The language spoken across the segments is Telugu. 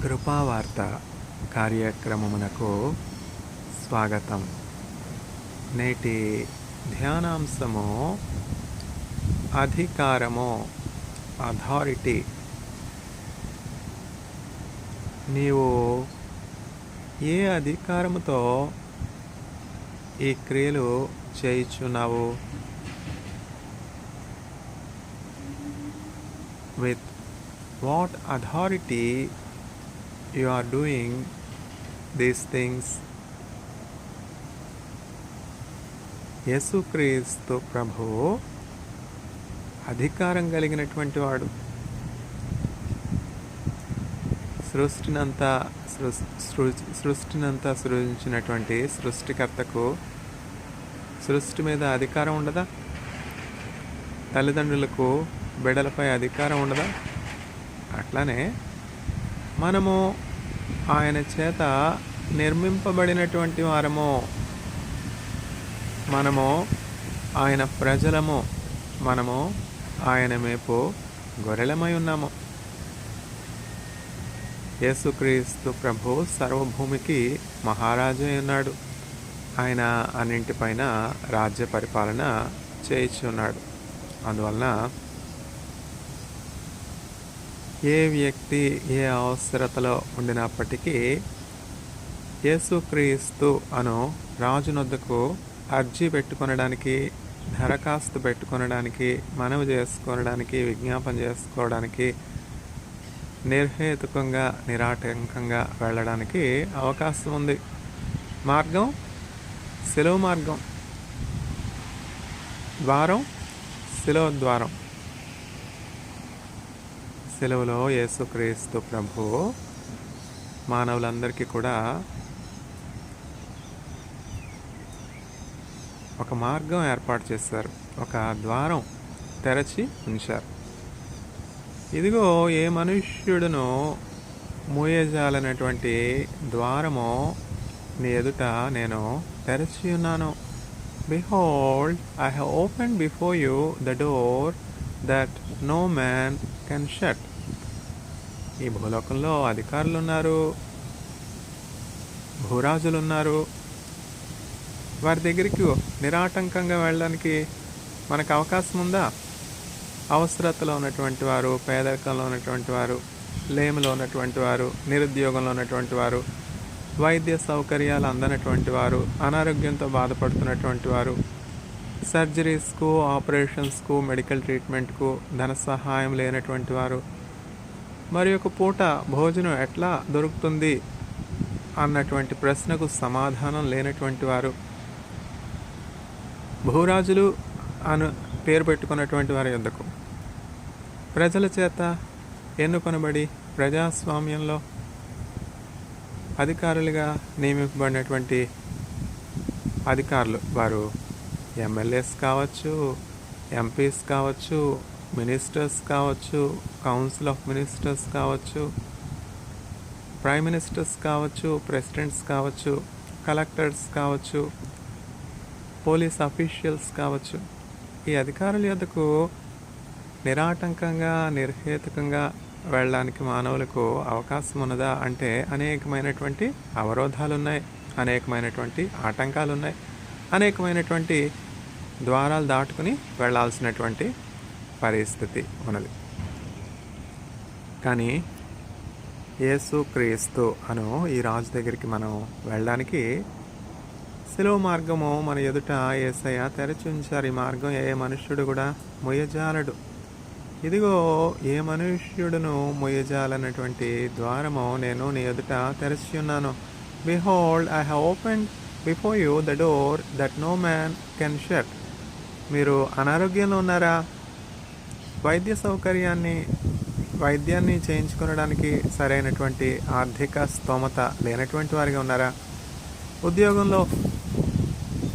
కృపావార్త కార్యక్రమమునకు స్వాగతం. నేటి ధ్యానాంశము అధికారము, అథారిటీ. నీవు ఏ అధికారముతో ఈ క్రియలు చేయుచున్నావు? With what authority you are doing these things? యేసుక్రీస్తు ప్రభువు అధికారం కలిగినటువంటి వాడు. సృష్టినంతా సృజించినటువంటి సృష్టికర్తకు సృష్టి మీద అధికారం ఉండదా? తల్లిదండ్రులకు బిడ్డలపై అధికారం ఉండదా? అట్లానే మనము ఆయన చేత నిర్మింపబడినటువంటి వారము, మనము ఆయన ప్రజలము, మనము ఆయన మేపు గొర్రెలమై ఉన్నాము. యేసుక్రీస్తు ప్రభు సర్వభూమికి మహారాజు అయి ఉన్నాడు. ఆయన అన్నింటిపైన రాజ్య పరిపాలన చేయించున్నాడు. అందువలన ఏ వ్యక్తి ఏ అవసరతలో ఉండినప్పటికీ యేసుక్రీస్తు అను రాజునొద్దకు అర్జీ పెట్టుకొనడానికి, దరఖాస్తు పెట్టుకొనడానికి, మనవి చేసుకోవడానికి, విజ్ఞాపన చేసుకోవడానికి, నిర్హేతుకంగా నిరాటంకంగా వెళ్ళడానికి అవకాశం ఉంది. మార్గం శిలువ మార్గం, ద్వారం శిలువ ద్వారం. సెలవులో యేసుక్రీస్తు ప్రభు మానవులందరికీ కూడా ఒక మార్గం ఏర్పాటు చేశారు, ఒక ద్వారం తెరచి ఉంచారు. ఇదిగో ఏ మనుష్యుడును మూయజాలనేటువంటి ద్వారము నీ ఎదుట నేను తెరచి ఉన్నాను. Behold, I have opened before you the door that no man can shut. ఈ భూలోకంలో అధికారులు ఉన్నారు, భూరాజులు ఉన్నారు. వారి దగ్గరికి నిరాటంకంగా వెళ్ళడానికి మనకు అవకాశం ఉందా? అవసరతలో ఉన్నటువంటి వారు, పేదరికంలో ఉన్నటువంటి వారు, లేమిలో ఉన్నటువంటి వారు, నిరుద్యోగంలో ఉన్నటువంటి వారు, వైద్య సౌకర్యాలు అందనటువంటి వారు, అనారోగ్యంతో బాధపడుతున్నటువంటి వారు, సర్జరీస్కు, ఆపరేషన్స్కు, మెడికల్ ట్రీట్మెంట్కు ధన సహాయం లేనటువంటి వారు, మరి ఒక పూట భోజనం ఎట్లా దొరుకుతుంది అన్నటువంటి ప్రశ్నకు సమాధానం లేనటువంటి వారు, భూరాజులు అను పేరు పెట్టుకున్నటువంటి వారి యొద్దకు ప్రజల చేత ఎన్నుకొనబడి ప్రజాస్వామ్యంలో అధికారులుగా నియమింపబడినటువంటి అధికారులు, వారు ఎమ్మెల్యేస్ కావచ్చు, ఎంపీస్ కావచ్చు, మినిస్టర్స్ కావచ్చు, కౌన్సిల్ ఆఫ్ మినిస్టర్స్ కావచ్చు, ప్రైమ్ మినిస్టర్స్ కావచ్చు, ప్రెసిడెంట్స్ కావచ్చు, కలెక్టర్స్ కావచ్చు, పోలీస్ అఫీషియల్స్ కావచ్చు. ఈ అధికారుల యొద్దకు నిరాటంకంగా, నిర్హేతుకంగా వెళ్ళడానికి మానవులకు అవకాశం ఉన్నదా అంటే అనేకమైనటువంటి అవరోధాలు ఉన్నాయి, అనేకమైనటువంటి ఆటంకాలు ఉన్నాయి, అనేకమైనటువంటి ద్వారాలు దాటుకుని వెళ్ళాల్సినటువంటి పరిస్థితి ఉన్నది. కానీ యేసుక్రీస్తు అను ఈ రాజు దగ్గరికి మనం వెళ్ళడానికి శిలువ మార్గము మన ఎదుట యేసయ్య తెరచి ఉంచారు. ఈ మార్గం ఏ మనుష్యుడు కూడా మొయ్యజాలడు. ఇదిగో ఏ మనుష్యుడును మొయ్యజాలన్నటువంటి ద్వారము నేను నీ ఎదుట తెరచి ఉన్నాను. Behold, I have opened before you the door that no man can shut. మీరు అనారోగ్యంలో ఉన్నారా? వైద్యాన్ని చేయించుకోవడానికి సరైనటువంటి ఆర్థిక స్తోమత లేనటువంటి వారిగా ఉన్నారా? ఉద్యోగంలో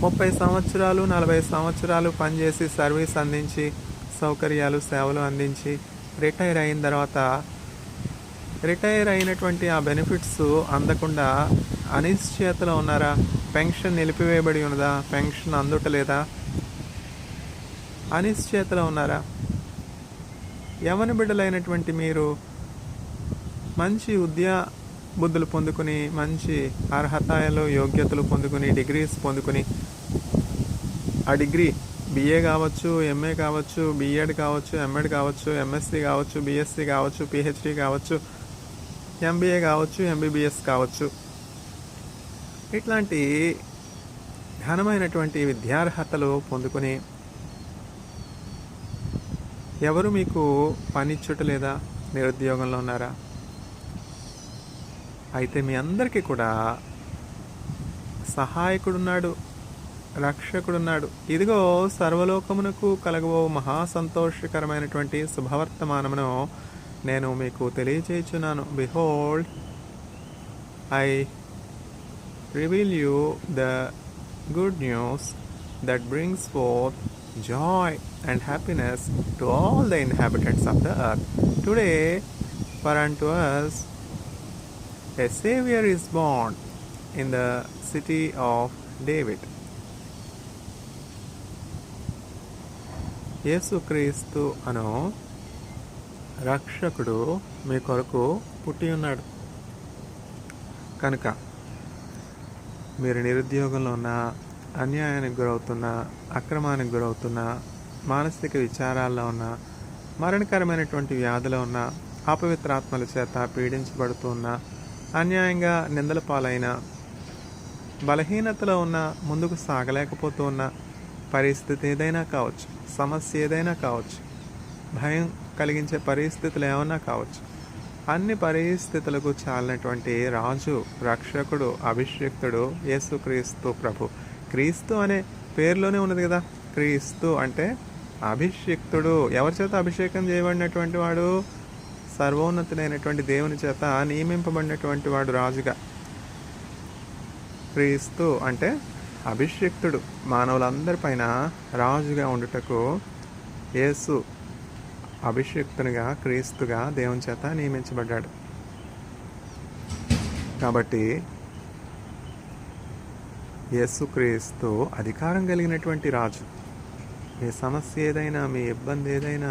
30 సంవత్సరాలు 40 సంవత్సరాలు పనిచేసి సర్వీస్ అందించి సౌకర్యాలు, సేవలు అందించి రిటైర్ అయిన తర్వాత రిటైర్ అయినటువంటి ఆ బెనిఫిట్స్ అందకుండా అనిశ్చయతలో ఉన్నారా? పెన్షన్ నిలిపివేయబడి ఉన్నదా? పెన్షన్ అందుటలేదా? అనిశ్చయతలో ఉన్నారా? యవన బిడ్డలైనటువంటి మీరు మంచి బుద్ధులు పొందుకుని, మంచి అర్హతలు యోగ్యతలు పొందుకుని, డిగ్రీస్ పొందుకుని, ఆ డిగ్రీ బిఏ కావచ్చు, ఎంఏ కావచ్చు, బిఎడ్ కావచ్చు, ఎంఎడ్ కావచ్చు, ఎంఎస్సి కావచ్చు, బిఎస్సి కావచ్చు, పిహెచ్డి కావచ్చు, ఎంబీఏ కావచ్చు, ఎంబీబీఎస్ కావచ్చు. ఇట్లాంటి ఘనమైనటువంటి విద్యార్హతలు పొందుకొని ఎవరు మీకు పనిచ్చుట లేదా? నిరుద్యోగంలో ఉన్నారా? అయితే మీ అందరికీ కూడా సహాయకుడున్నాడు, రక్షకుడున్నాడు. ఇదిగో సర్వలోకమునకు కలగబో మహా సంతోషకరమైనటువంటి శుభవర్తమానమును నేను మీకు తెలియచేయుచున్నాను. Behold, I reveal you the good news that brings forth joy and happiness to all the inhabitants of the earth. Today, for unto us a Savior is born in the city of David. యేసుక్రీస్తు అను రక్షకుడు మీ కొరకు పుట్టి ఉన్నాడు. కనుక మీరు నిరుద్యోగంలో ఉన్న, అన్యాయానికి గురవుతున్న, అక్రమానికి గురవుతున్న, మానసిక విచారాల్లో ఉన్న, మరణకరమైనటువంటి వ్యాధిలో ఉన్న, అపవిత్రాత్మల చేత పీడించబడుతూ ఉన్న, అన్యాయంగా నిందల పాలైన, బలహీనతలో ఉన్న, ముందుకు సాగలేకపోతూ ఉన్న పరిస్థితి ఏదైనా కావచ్చు, సమస్య ఏదైనా కావచ్చు, భయం కలిగించే పరిస్థితులు ఏమైనా కావచ్చు, అన్ని పరిస్థితులకు చాలినటువంటి రాజు, రక్షకుడు, అభిషిక్తుడు యేసుక్రీస్తు ప్రభు. క్రీస్తు అనే పేరులోనే ఉన్నది కదా. క్రీస్తు అంటే అభిషిక్తుడు. ఎవరి చేత అభిషేకం చేయబడినటువంటి వాడు? సర్వోన్నతుడైనటువంటి దేవుని చేత నియమింపబడినటువంటి వాడు రాజుగా. క్రీస్తు అంటే అభిషిక్తుడు, మానవులందరిపైన రాజుగా ఉండుటకు యేసు అభిషిక్తునిగా, క్రీస్తుగా దేవుని చేత నియమించబడ్డాడు. కాబట్టి యేసుక్రీస్తు అధికారం కలిగినటువంటి రాజు. మీ సమస్య ఏదైనా, మీ ఇబ్బంది ఏదైనా,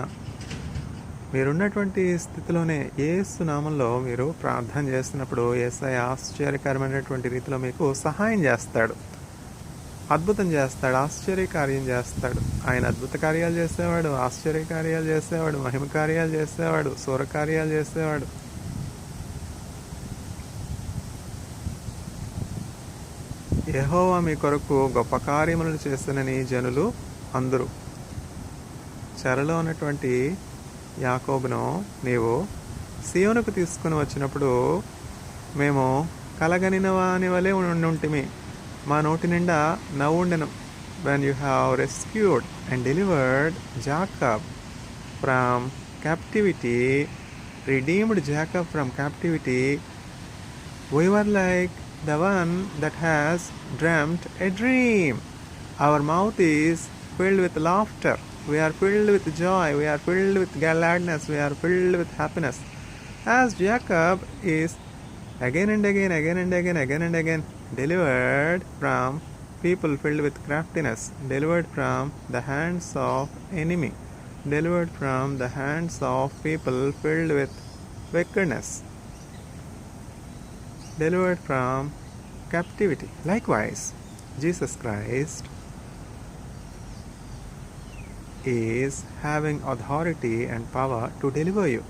మీరున్నటువంటి స్థితిలోనే యేసు నామంలో మీరు ప్రార్థన చేస్తున్నప్పుడు యేసయ్య ఆశ్చర్యకరమైనటువంటి రీతిలో మీకు సహాయం చేస్తాడు, అద్భుతం చేస్తాడు, ఆశ్చర్య కార్యం చేస్తాడు. ఆయన అద్భుత కార్యాలు చేసేవాడు, ఆశ్చర్య కార్యాలు చేసేవాడు, మహిమ కార్యాలు చేసేవాడు, సూర కార్యాలు చేసేవాడు. యెహోవా మీ కొరకు గొప్ప కార్యములను చేస్తునని జనులు అందరూ. చెరలో ఉన్నటువంటి యాకోబును నీవు సియోనుకు తీసుకుని వచ్చినప్పుడు మేము కలగనిన వాని వలె ఉండుంటిమి, మా నోటి నిండా నవ్వుండెను. when you have rescued and delivered Jacob from captivity, redeemed Jacob from captivity, we were like the one that has dreamt a dream. Our mouth is filled with laughter. We are filled with joy. We are filled with gladness. We are filled with happiness. As Jacob is again and again, again and again, again and again delivered from people filled with craftiness, delivered from the hands of enemy, delivered from the hands of people filled with wickedness, delivered from captivity. Likewise, Jesus Christ is having authority and power to deliver you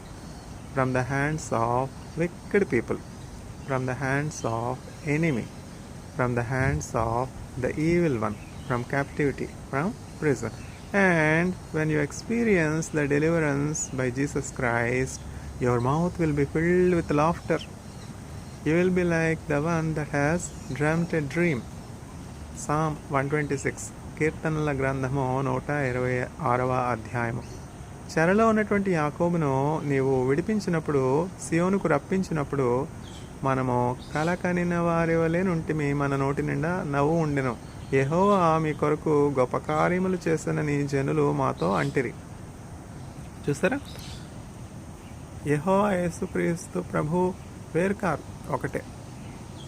from the hands of wicked people, from the hands of enemy, from the hands of the evil one, from captivity, from prison. And when you experience the deliverance by Jesus Christ, your mouth will be filled with laughter. You will be like the one that has dreamt a dream. Psalm 126, కీర్తనల గ్రంథము 126వ అధ్యాయము. చెరలో ఉన్నటువంటి యాకోబును నీవు విడిపించినప్పుడు, సియోనుకు రప్పించినప్పుడు మనము కలకనిన వారి వలె నుంటిమి, మన నోటి నిండా నవ్వు ఉండెను. యెహోవా మీ కొరకు గొప్ప కార్యములు చేసనని జనులు మాతో అంటిరి. చూసారా? యెహోవా యేసుక్రీస్తు ప్రభు వేరు కారు, ఒకటే.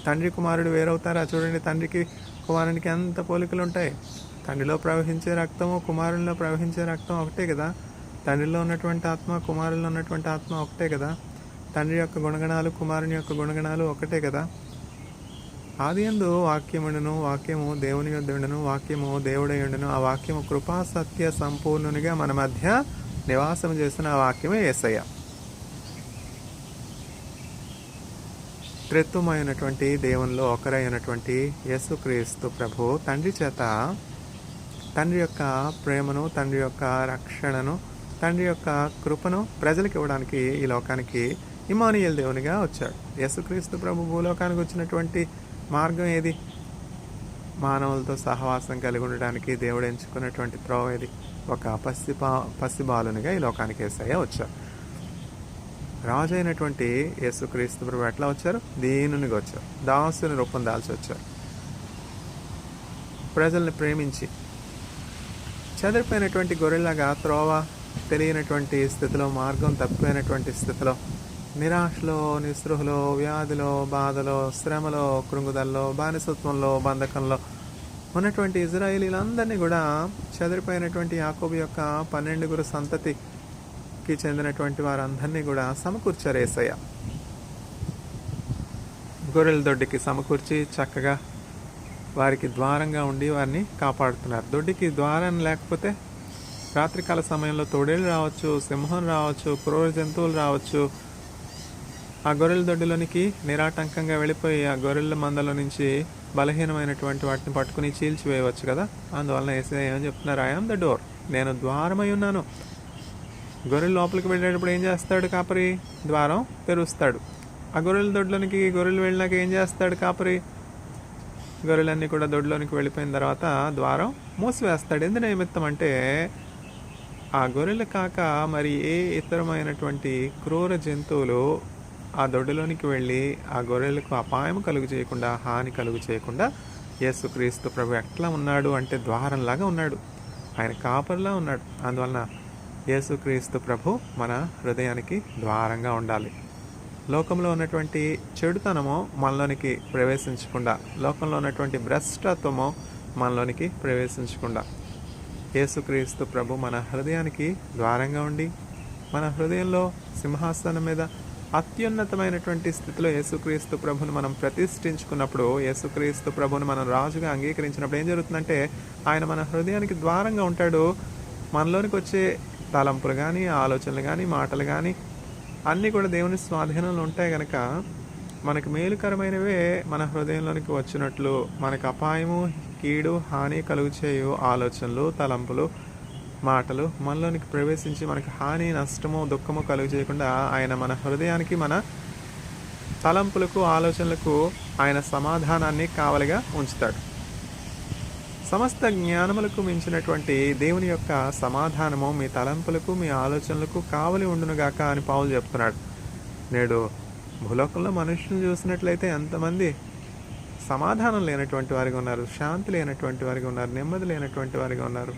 తండ్రి కుమారుడు వేరవుతారా? చూడండి, తండ్రికి కుమారునికి ఎంత పోలికలు ఉంటాయి. తండ్రిలో ప్రవహించే రక్తము, కుమారుల్లో ప్రవహించే రక్తం ఒకటే కదా. తండ్రిలో ఉన్నటువంటి ఆత్మ, కుమారుల్లో ఉన్నటువంటి ఆత్మ ఒకటే కదా. తండ్రి యొక్క గుణగణాలు, కుమారుని యొక్క గుణగణాలు ఒకటే కదా. ఆదియందు వాక్యముండును, వాక్యము దేవుని యొద్దుండును, వాక్యము దేవుడై ఉండును, ఆ వాక్యము కృపా సత్య సంపూర్ణునిగా మన మధ్య నివాసం చేసిన ఆ వాక్యమే యేసయ్య. త్రిత్వమైనటువంటి దేవునిలో ఒకరైనటువంటి యేసుక్రీస్తు ప్రభు తండ్రి చేత తండ్రి యొక్క ప్రేమను, తండ్రి యొక్క రక్షణను, తండ్రి యొక్క కృపను ప్రజలకు ఇవ్వడానికి ఈ లోకానికి ఇమ్మానుయేల్ దేవునిగా వచ్చాడు. యేసుక్రీస్తు ప్రభు భూలోకానికి వచ్చినటువంటి మార్గం ఏది? మానవులతో సహవాసం కలిగి ఉండడానికి దేవుడు ఎంచుకున్నటువంటి త్రోవ ఏది? ఒక పసిబాలునిగా ఈ లోకానికి యేసయ్య వచ్చారు. రాజు అయినటువంటి యేసుక్రీస్తు ప్రభు ఎట్లా వచ్చారు? దీనునిగా వచ్చారు. దాసుని రూపం దాల్చి వచ్చారు. ప్రజల్ని ప్రేమించి చెదిరిపోయినటువంటి గొర్రెలాగా త్రోవ తెలియనటువంటి స్థితిలో, మార్గం తప్పిపోయినటువంటి స్థితిలో, నిరాశలో, నిస్పృహలో, వ్యాధిలో, బాధలో, శ్రమలో, కృంగుదల్లో, బానిసత్వంలో, బంధకంలో ఉన్నటువంటి ఇజ్రాయేలీలందరినీ కూడా చెదిరిపోయినటువంటి యాకోబు యొక్క 12 సంతతికి చెందినటువంటి వారందరినీ కూడా సమకూర్చారు యేసయ్య. గొర్రెల దొడ్డికి సమకూర్చి చక్కగా వారికి ద్వారంగా ఉండి వారిని కాపాడుతున్నారు. దొడ్డికి ద్వారం లేకపోతే రాత్రికాల సమయంలో తోడేళ్ళు రావచ్చు, సింహం రావచ్చు, క్రూర జంతువులు రావచ్చు. ఆ గొర్రెల దొడ్డిలోనికి నిరాటంకంగా వెళ్ళిపోయి ఆ గొర్రెల మందలో నుంచి బలహీనమైనటువంటి వాటిని పట్టుకుని చీల్చివేయవచ్చు కదా. అందువలన యేసయ్య ఏమని చెప్తున్నారు? ఐ ఆమ్ ద డోర్, నేను ద్వారమై ఉన్నాను. గొర్రెల లోపలికి వెళ్ళేటప్పుడు ఏం చేస్తాడు కాపరి? ద్వారం తెరుస్తాడు. ఆ గొర్రెల దొడ్లోనికి గొర్రెలు వెళ్ళినాక ఏం చేస్తాడు కాపరి? గొర్రెలన్నీ కూడా దొడ్లోనికి వెళ్ళిపోయిన తర్వాత ద్వారం మూసివేస్తాడు. ఎందు నిమిత్తం అంటే ఆ గొర్రెలు కాక మరి ఏ ఇతరమైనటువంటి క్రూర జంతువులు ఆ దొడ్డులోనికి వెళ్ళి ఆ గొర్రెలకు అపాయం కలుగు చేయకుండా, హాని కలుగు చేయకుండా యేసుక్రీస్తు ప్రభు ఎట్లా ఉన్నాడు అంటే ద్వారంలాగా ఉన్నాడు. ఆయన కాపరిలా ఉన్నాడు. అందువలన యేసుక్రీస్తు ప్రభు మన హృదయానికి ద్వారంగా ఉండాలి. లోకంలో ఉన్నటువంటి చెడుతనము మనలోనికి ప్రవేశించకుండా, లోకంలో ఉన్నటువంటి భ్రష్టత్వము మనలోనికి ప్రవేశించకుండా యేసుక్రీస్తు ప్రభు మన హృదయానికి ద్వారంగా ఉండి, మన హృదయంలో సింహాసనం మీద అత్యున్నతమైనటువంటి స్థితిలో యేసుక్రీస్తు ప్రభుని మనం ప్రతిష్ఠించుకున్నప్పుడు, యేసుక్రీస్తు ప్రభుని మనం రాజుగా అంగీకరించినప్పుడు ఏం జరుగుతుందంటే ఆయన మన హృదయానికి ద్వారంగా ఉంటాడు. మనలోనికి వచ్చే తలంపులు కానీ, ఆలోచనలు కానీ, మాటలు కానీ అన్నీ కూడా దేవుని స్వాధీనంలో ఉంటాయి కనుక మనకు మేలుకరమైనవే మన హృదయంలోనికి వచ్చినట్లు, మనకు అపాయము, కీడు, హాని కలుగు చేయు ఆలోచనలు, తలంపులు, మాటలు మనలోనికి ప్రవేశించి మనకు హాని, నష్టము, దుఃఖము కలుగు చేయకుండా ఆయన మన హృదయానికి, మన తలంపులకు, ఆలోచనలకు ఆయన సమాధానాన్ని కావలిగా ఉంచుతాడు. సమస్త జ్ఞానములకు మించినటువంటి దేవుని యొక్క సమాధానము మీ తలంపులకు, మీ ఆలోచనలకు కావలి ఉండునుగాక అని పౌలు చెప్తున్నాడు. నేడు భూలోకంలో మనుషులను చూసినట్లయితే ఎంతమంది సమాధానం లేనటువంటి వారిగా ఉన్నారు, శాంతి లేనటువంటి వారిగా ఉన్నారు, నెమ్మది లేనటువంటి వారిగా ఉన్నారు,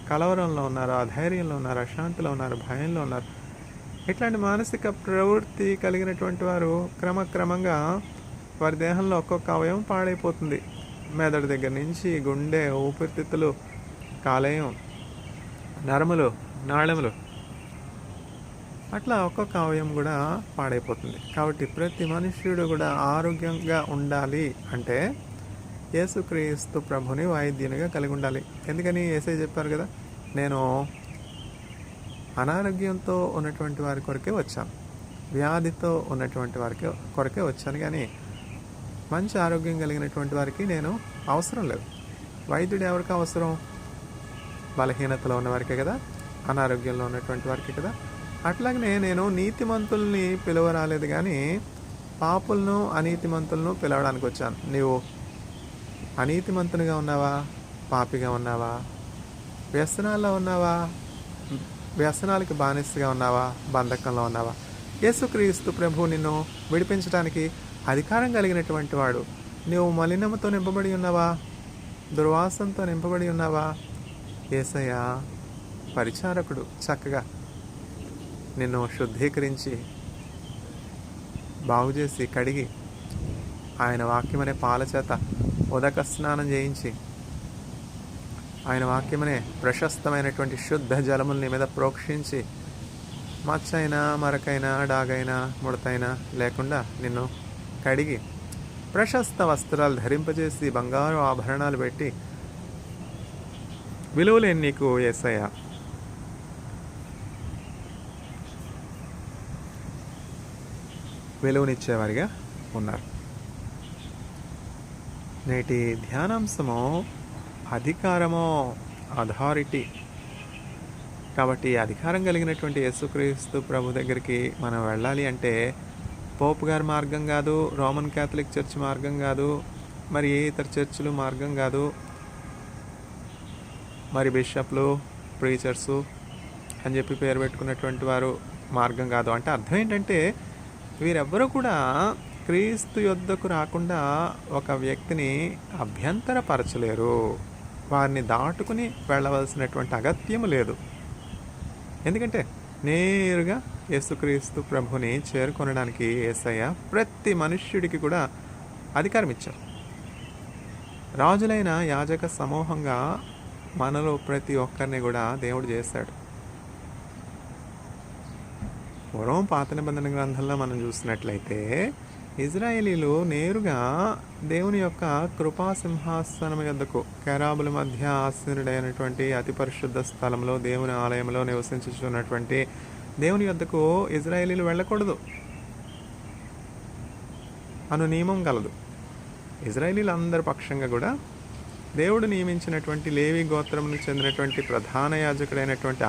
కలవరంలో ఉన్నారు, అధైర్యంలో ఉన్నారు, అశాంతిలో ఉన్నారు, భయంలో ఉన్నారు. ఇట్లాంటి మానసిక ప్రవృత్తి కలిగినటువంటి వారు క్రమక్రమంగా వారి దేహంలో ఒక్కొక్క అవయవం పాడైపోతుంది. మెదడు దగ్గర నుంచి గుండె, ఊపిరితిత్తులు, కాలేయం, నరములు, నాళములు, అట్లా ఒక్కొక్క అవయవం కూడా పాడైపోతుంది. కాబట్టి ప్రతి మనుష్యుడు కూడా ఆరోగ్యంగా ఉండాలి అంటే యేసుక్రీస్తు ప్రభుని వైద్యునిగా కలిగి ఉండాలి. ఎందుకని యేసయ్య చెప్పారు కదా, నేను అనారోగ్యంతో ఉన్నటువంటి వారి కొరకే వచ్చాను, వ్యాధితో ఉన్నటువంటి వారికి కొరకే వచ్చాను, కానీ మంచి ఆరోగ్యం కలిగినటువంటి వారికి నేను అవసరం లేదు. వైద్యుడు ఎవరికి అవసరం? బలహీనతలో ఉన్నవారికే కదా, అనారోగ్యంలో ఉన్నటువంటి వారికి కదా. అట్లాగనే నేను నీతిమంతుల్ని పిలవరాలేదు కానీ పాపులను, అనీతిమంతులను పిలవడానికి వచ్చాను. నీవు అనీతిమంతునిగా ఉన్నావా? పాపిగా ఉన్నావా? వ్యసనాల్లో ఉన్నావా? వ్యసనాలకి బానిసగా ఉన్నావా? బంధకంలో ఉన్నావా? యేసుక్రీస్తు ప్రభు నిన్ను విడిపించడానికి అధికారం కలిగినటువంటి వాడు. నీవు మలినముతో నింపబడి ఉన్నావా? దుర్వాసంతో నింపబడి ఉన్నావా? యేసయ్య పరిచారకుడు చక్కగా నిన్ను శుద్ధీకరించి బాగుచేసి కడిగి ఆయన వాక్యమనే పాల చేత ఉదక స్నానం చేయించి ఆయన వాక్యమనే ప్రశస్తమైనటువంటి శుద్ధ జలములు నీ మీద ప్రోక్షించి మచ్చైనా మరకైనా డాగైనా ముడతైనా లేకుండా నిన్ను కడిగి ప్రశస్త వస్త్రాలు ధరింపజేసి బంగారు ఆభరణాలు పెట్టి విలువలేని నీకు యేసయ్య విలువనిచ్చేవారిగా ఉన్నారు. నేటి ధ్యానాంశము అధికారమో, అథారిటీ. కాబట్టి అధికారం కలిగినటువంటి యేసుక్రీస్తు ప్రభు దగ్గరికి మనం వెళ్ళాలి అంటే పోప్ గారి మార్గం కాదు, రోమన్ క్యాథలిక్ చర్చ్ మార్గం కాదు, మరి ఏ ఇతర చర్చిలు మార్గం కాదు, మరి బిషప్లు, ప్రీచర్సు అని చెప్పి పేరు పెట్టుకున్నటువంటి వారు మార్గం కాదు. అంటే అర్థం ఏంటంటే వీరెవ్వరూ కూడా క్రీస్తు యొద్దకు రాకుండా ఒక వ్యక్తిని అభ్యంతరపరచలేరు. వారిని దాటుకుని వెళ్ళవలసినటువంటి అగత్యము లేదు. ఎందుకంటే నేరుగా యేసుక్రీస్తు ప్రభుని చేరుకొనడానికి యేసయ్య ప్రతి మనుష్యుడికి కూడా అధికారం ఇచ్చారు. రాజులైన యాజక సమూహంగా మనలో ప్రతి ఒక్కరిని కూడా దేవుడు చేశాడు. పూర్వం పాత నిబంధన గ్రంథంలో మనం చూసినట్లయితే ఇజ్రాయేలీలు నేరుగా దేవుని యొక్క కృపా సింహాసనం యొద్దకు కెరాబుల మధ్య ఆసీనుడైనటువంటి అతి పరిశుద్ధ స్థలంలో దేవుని ఆలయంలో నివసించుచున్నటువంటి దేవుని యొద్దకు ఇజ్రాయేలీలు వెళ్ళకూడదు అను నియమం కలదు. ఇజ్రాయేలీలందరి పక్షంగా కూడా దేవుడు నియమించినటువంటి లేవి గోత్రమును చెందినటువంటి ప్రధాన యాజకుడైనటువంటి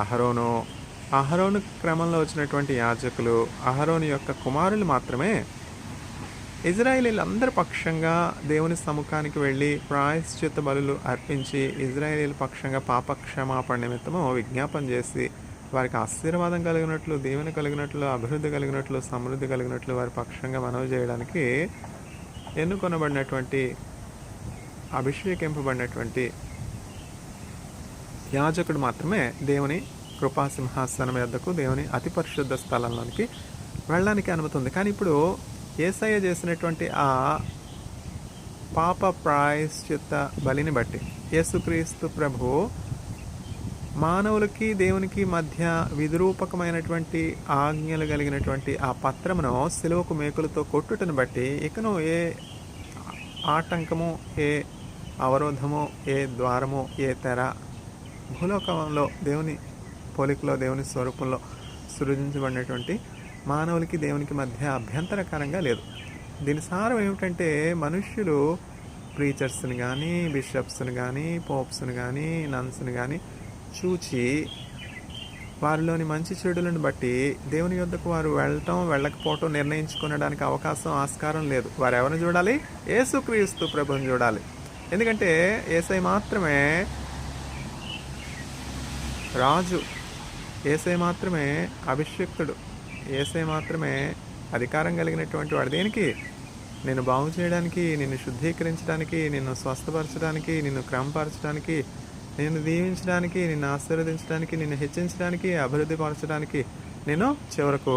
అహరోను క్రమంలో వచ్చినటువంటి యాజకులు, అహరోను యొక్క కుమారులు మాత్రమే ఇజ్రాయేలీలందరి పక్షంగా దేవుని సముఖానికి వెళ్ళి ప్రాయశ్చిత్త బలులు అర్పించి ఇజ్రాయేలీల పక్షంగా పాపక్షమాపణ నిమిత్తము విజ్ఞాపన చేసి వారికి ఆశీర్వాదం కలిగినట్లు, దీవెన కలిగినట్లు, అభివృద్ధి కలిగినట్లు, సమృద్ధి కలిగినట్లు వారి పక్షంగా మనవి చేయడానికి ఎన్నుకొనబడినటువంటి, అభిషేకింపబడినటువంటి యాజకుడు మాత్రమే దేవుని కృపాసింహాసనం యొద్దకు, దేవుని అతి పరిశుద్ధ స్థలంలోనికి వెళ్ళడానికి అనుమతి ఉంది. కానీ ఇప్పుడు యేసయ్య చేసినటువంటి ఆ పాప ప్రాయశ్చిత్త బలిని బట్టి యేసుక్రీస్తు ప్రభు మానవులకి దేవునికి మధ్య విధిరూపకమైనటువంటి ఆజ్ఞలు కలిగినటువంటి ఆ పత్రమును సిలువకు మేకులతో కొట్టుటను బట్టి ఇకను ఏ ఆటంకము, ఏ అవరోధము, ఏ ద్వారము, ఏ తెర భూలోకంలో దేవుని పోలికలో, దేవుని స్వరూపంలో సృజించబడినటువంటి మానవులకి దేవునికి మధ్య అభ్యంతరకరంగా లేదు. దీని సారం ఏమిటంటే మనుష్యులు ప్రీచర్స్ని కానీ, బిషప్స్ని కానీ, పోప్స్ని కానీ, నన్స్ని కానీ చూచి వారిలోని మంచి చెడులను బట్టి దేవుని యొద్దకు వారు వెళ్ళటం వెళ్ళకపోవటం నిర్ణయించుకునడానికి అవకాశం, ఆస్కారం లేదు. వారు ఎవరిని చూడాలి? యేసుక్రీస్తు ప్రభుని చూడాలి. ఎందుకంటే యేసయ్య మాత్రమే రాజు, యేసయ్య మాత్రమే అభిషిక్తుడు, యేసయ్య మాత్రమే అధికారం కలిగినటువంటి వాడు. దేనికి? నిన్ను బాగు చేయడానికి, నిన్ను శుద్ధీకరించడానికి, నిన్ను స్వస్థపరచడానికి, నిన్ను క్రమపరచడానికి, నిన్ను దీవించడానికి, నిన్ను ఆశీర్వదించడానికి, నిన్ను హెచ్చించడానికి, అభివృద్ధి పరచడానికి, నేను చివరకు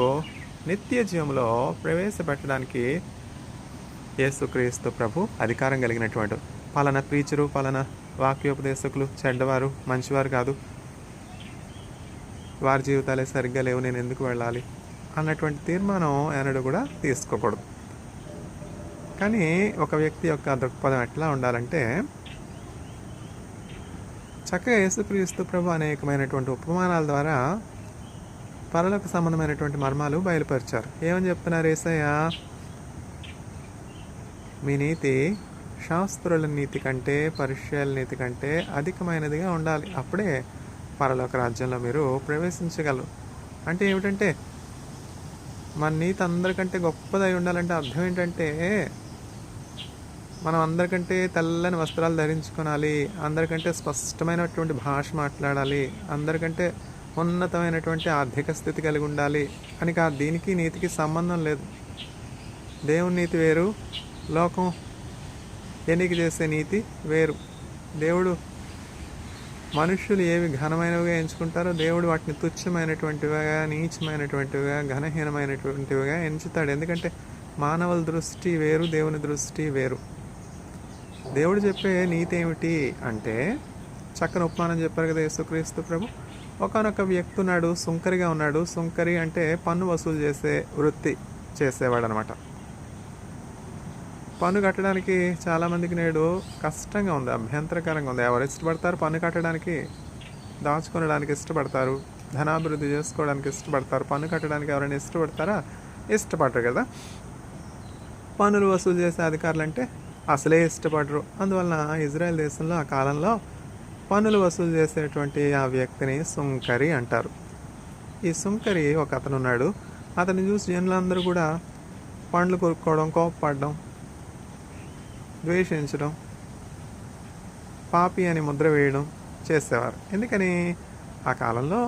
నిత్య జీవంలో ప్రవేశపెట్టడానికి యేసుక్రీస్తు ప్రభు అధికారం కలిగినటువంటి. పలానా ప్రీచరు, పలానా వాక్యోపదేశకులు చెడ్డవారు, మంచివారు కాదు, వారి జీవితాలే సరిగ్గా లేవు, నేను ఎందుకు వెళ్ళాలి అన్నటువంటి తీర్మానం ఎన్నడూ కూడా తీసుకోకూడదు. కానీ ఒక వ్యక్తి యొక్క దృక్పథం ఎట్లా ఉండాలంటే చక్కగా యేసుక్రీస్తు ప్రభు అనేకమైనటువంటి ఉపమానాల ద్వారా పరలోక సంబంధమైనటువంటి మర్మాలు బయలుపరిచారు. ఏమని చెప్తున్నారు యేసయ్య? మీ నీతి శాస్త్రుల నీతి కంటే, పరిచయాల నీతి కంటే అధికమైనదిగా ఉండాలి. అప్పుడే పరలోక రాజ్యంలో మీరు ప్రవేశించగలరు. అంటే ఏమిటంటే మన నీతి అందరికంటే గొప్పదై ఉండాలంటే అర్థం ఏంటంటే మనం అందరికంటే తెల్లని వస్త్రాలు ధరించుకోవాలి, అందరికంటే స్పష్టమైనటువంటి భాష మాట్లాడాలి, అందరికంటే ఉన్నతమైనటువంటి ఆర్థిక స్థితి కలిగి ఉండాలి అని కాదు. దీనికి నీతికి సంబంధం లేదు. దేవుని నీతి వేరు, లోకం ఎన్నిక చేసే నీతి వేరు. దేవుడు మనుష్యులు ఏవి ఘనమైనవిగా ఎంచుకుంటారో దేవుడు వాటిని తుచ్చమైనటువంటివిగా, నీచమైనటువంటివిగా, ఘనహీనమైనటువంటివిగా ఎంచుతాడు. ఎందుకంటే మానవుల దృష్టి వేరు, దేవుని దృష్టి వేరు. దేవుడు చెప్పే నీతి ఏమిటి అంటే చక్కని ఉపమానం చెప్పారు కదా యేసుక్రీస్తు ప్రభు. ఒకానొక వ్యక్తి ఉన్నాడు, సుంకరిగా ఉన్నాడు. సుంకరి అంటే పన్ను వసూలు చేసే వృత్తి చేసేవాడు అనమాట. పన్ను కట్టడానికి చాలామందికి నేడు కష్టంగా ఉంది, అభ్యంతరకరంగా ఉంది. ఎవరు ఇష్టపడతారు పన్ను కట్టడానికి? దాచుకోవడానికి ఇష్టపడతారు, ధనాభివృద్ధి చేసుకోవడానికి ఇష్టపడతారు. పన్ను కట్టడానికి ఎవరైనా ఇష్టపడతారా? ఇష్టపడరు కదా. పన్నులు వసూలు చేసే అధికారులు అంటే అసలే ఇష్టపడరు. అందువలన ఇజ్రాయెల్ దేశంలో ఆ కాలంలో పన్నులు వసూలు చేసేటువంటి ఆ వ్యక్తిని సుంకరి అంటారు. ఈ సుంకరి ఒక అతను ఉన్నాడు. అతన్ని చూసి జనులందరూ కూడా పండ్లు కొరుక్కోవడం, కోపపడడం, ద్వేషించడం, పాపి అని ముద్ర వేయడం చేసేవారు. ఎందుకని? ఆ కాలంలో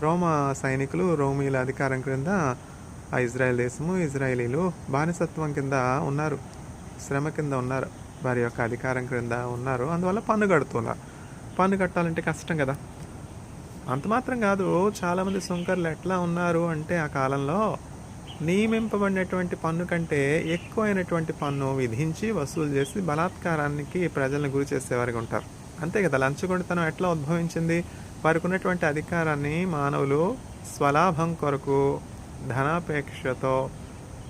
రోమా సైనికులు రోమీల అధికారం క్రింద ఆ ఇజ్రాయెల్ దేశము, ఇజ్రాయేలీలు బానిసత్వం కింద ఉన్నారు, శ్రమ కింద ఉన్నారు, వారి యొక్క అధికారం క్రింద ఉన్నారు. అందువల్ల పన్ను కడుతున్నారు. పన్ను కట్టాలంటే కష్టం కదా. అంత మాత్రం కాదు, చాలామంది సుంకర్లు ఎట్లా ఉన్నారు అంటే ఆ కాలంలో నియమింపబడినటువంటి పన్ను కంటే ఎక్కువైనటువంటి పన్ను విధించి వసూలు చేసి బలాత్కారానికి ప్రజలను గురి చేసేవారికి ఉంటారు. అంతే కదా. లంచగొండితనం ఎట్లా ఉద్భవించింది? వారికి ఉన్నటువంటి అధికారాన్ని మానవులు స్వలాభం కొరకు ధనాపేక్షతో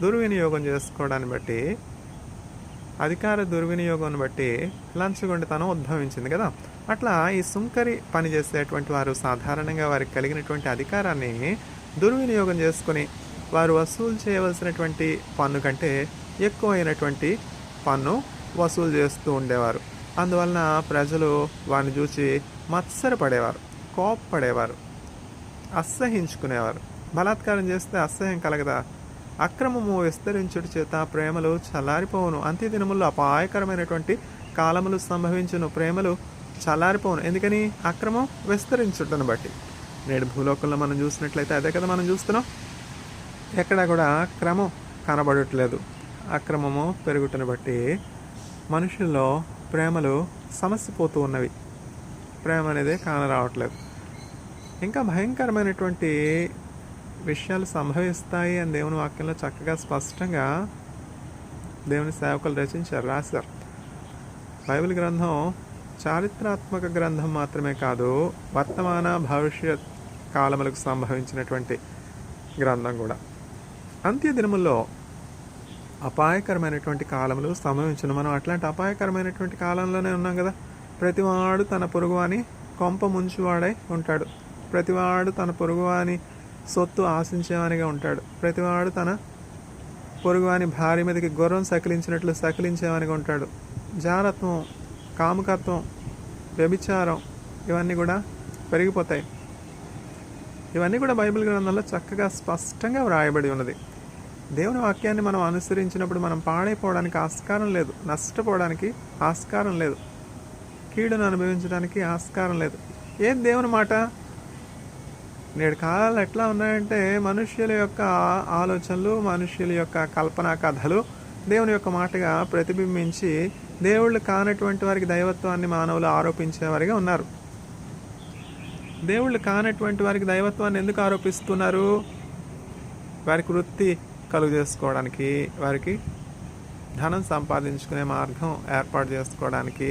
దుర్వినియోగం చేసుకోవడాన్ని బట్టి, అధికార దుర్వినియోగాన్ని బట్టి లంచగొండితనం ఉద్భవించింది కదా. అట్లా ఈ సుంకరి పనిచేసేటువంటి వారు సాధారణంగా వారికి కలిగినటువంటి అధికారాన్ని దుర్వినియోగం చేసుకొని వారు వసూలు చేయవలసినటువంటి పన్ను కంటే ఎక్కువైనటువంటి పన్ను వసూలు చేస్తూ ఉండేవారు. అందువలన ప్రజలు వారిని చూసి మత్సరపడేవారు, కోప్పడేవారు, అసహించుకునేవారు. బలాత్కారం చేస్తే అసహ్యం కలగదా? అక్రమము విస్తరించుట చేత ప్రేమలు చల్లారిపోవును. అంత్య దినముల్లో అపాయకరమైనటువంటి కాలములు సంభవించును, ప్రేమలు చల్లారిపోవును. ఎందుకని? అక్రమం విస్తరించుటను బట్టి. నేడు భూలోకంలో మనం చూసినట్లయితే అదే కదా మనం చూస్తున్నాం. ఎక్కడా కూడా క్రమం కనబడట్లేదు. అక్రమము పెరుగుటను బట్టి మనుషుల్లో ప్రేమలు సమసిపోతూ ఉన్నవి. ప్రేమ అనేది కానరావట్లేదు. ఇంకా భయంకరమైనటువంటి విషయాలు సంభవిస్తాయి అని దేవుని వాక్యంలో చక్కగా స్పష్టంగా దేవుని సేవకులు రాశారు. బైబిల్ గ్రంథం చారిత్రాత్మక గ్రంథం మాత్రమే కాదు, వర్తమాన భవిష్యత్ కాలములకు సంభవించినటువంటి గ్రంథం కూడా. అంత్య దినముల్లో అపాయకరమైనటువంటి కాలములు సంభవించును. మనం అట్లాంటి అపాయకరమైనటువంటి కాలంలోనే ఉన్నాం కదా. ప్రతివాడు తన పొరుగువాని కొంప ముంచువాడై ఉంటాడు. ప్రతివాడు తన పొరుగువాని సొత్తు ఆశించేవానిగా ఉంటాడు. ప్రతివాడు తన పొరుగువాని భార్య మీదకి గుర్రం సకిలించినట్లు సకిలించేవానిగా ఉంటాడు. జారత్వం, కాముకత్వం, వ్యభిచారం ఇవన్నీ కూడా పెరిగిపోతాయి. ఇవన్నీ కూడా బైబిల్ గ్రంథంలో చక్కగా స్పష్టంగా వ్రాయబడి ఉన్నది. దేవుని వాక్యాన్ని మనం అనుసరించినప్పుడు మనం పాడైపోవడానికి ఆస్కారం లేదు, నష్టపోవడానికి ఆస్కారం లేదు, కీడును అనుభవించడానికి ఆస్కారం లేదు. ఏం దేవుని మాట? నేడు కాలాలు ఎట్లా ఉన్నాయంటే మనుష్యుల యొక్క ఆలోచనలు, మనుష్యుల యొక్క కల్పనా కథలు దేవుని యొక్క మాటగా ప్రతిబింబించి దేవుళ్ళు కానటువంటి వారికి దైవత్వాన్ని మానవులు ఆరోపించేవారిగా ఉన్నారు. దేవుళ్ళు కానటువంటి వారికి దైవత్వాన్ని ఎందుకు ఆరోపిస్తున్నారు? వారికి వృత్తి కలుగు చేసుకోవడానికి, వారికి ధనం సంపాదించుకునే మార్గం ఏర్పాటు చేసుకోవడానికి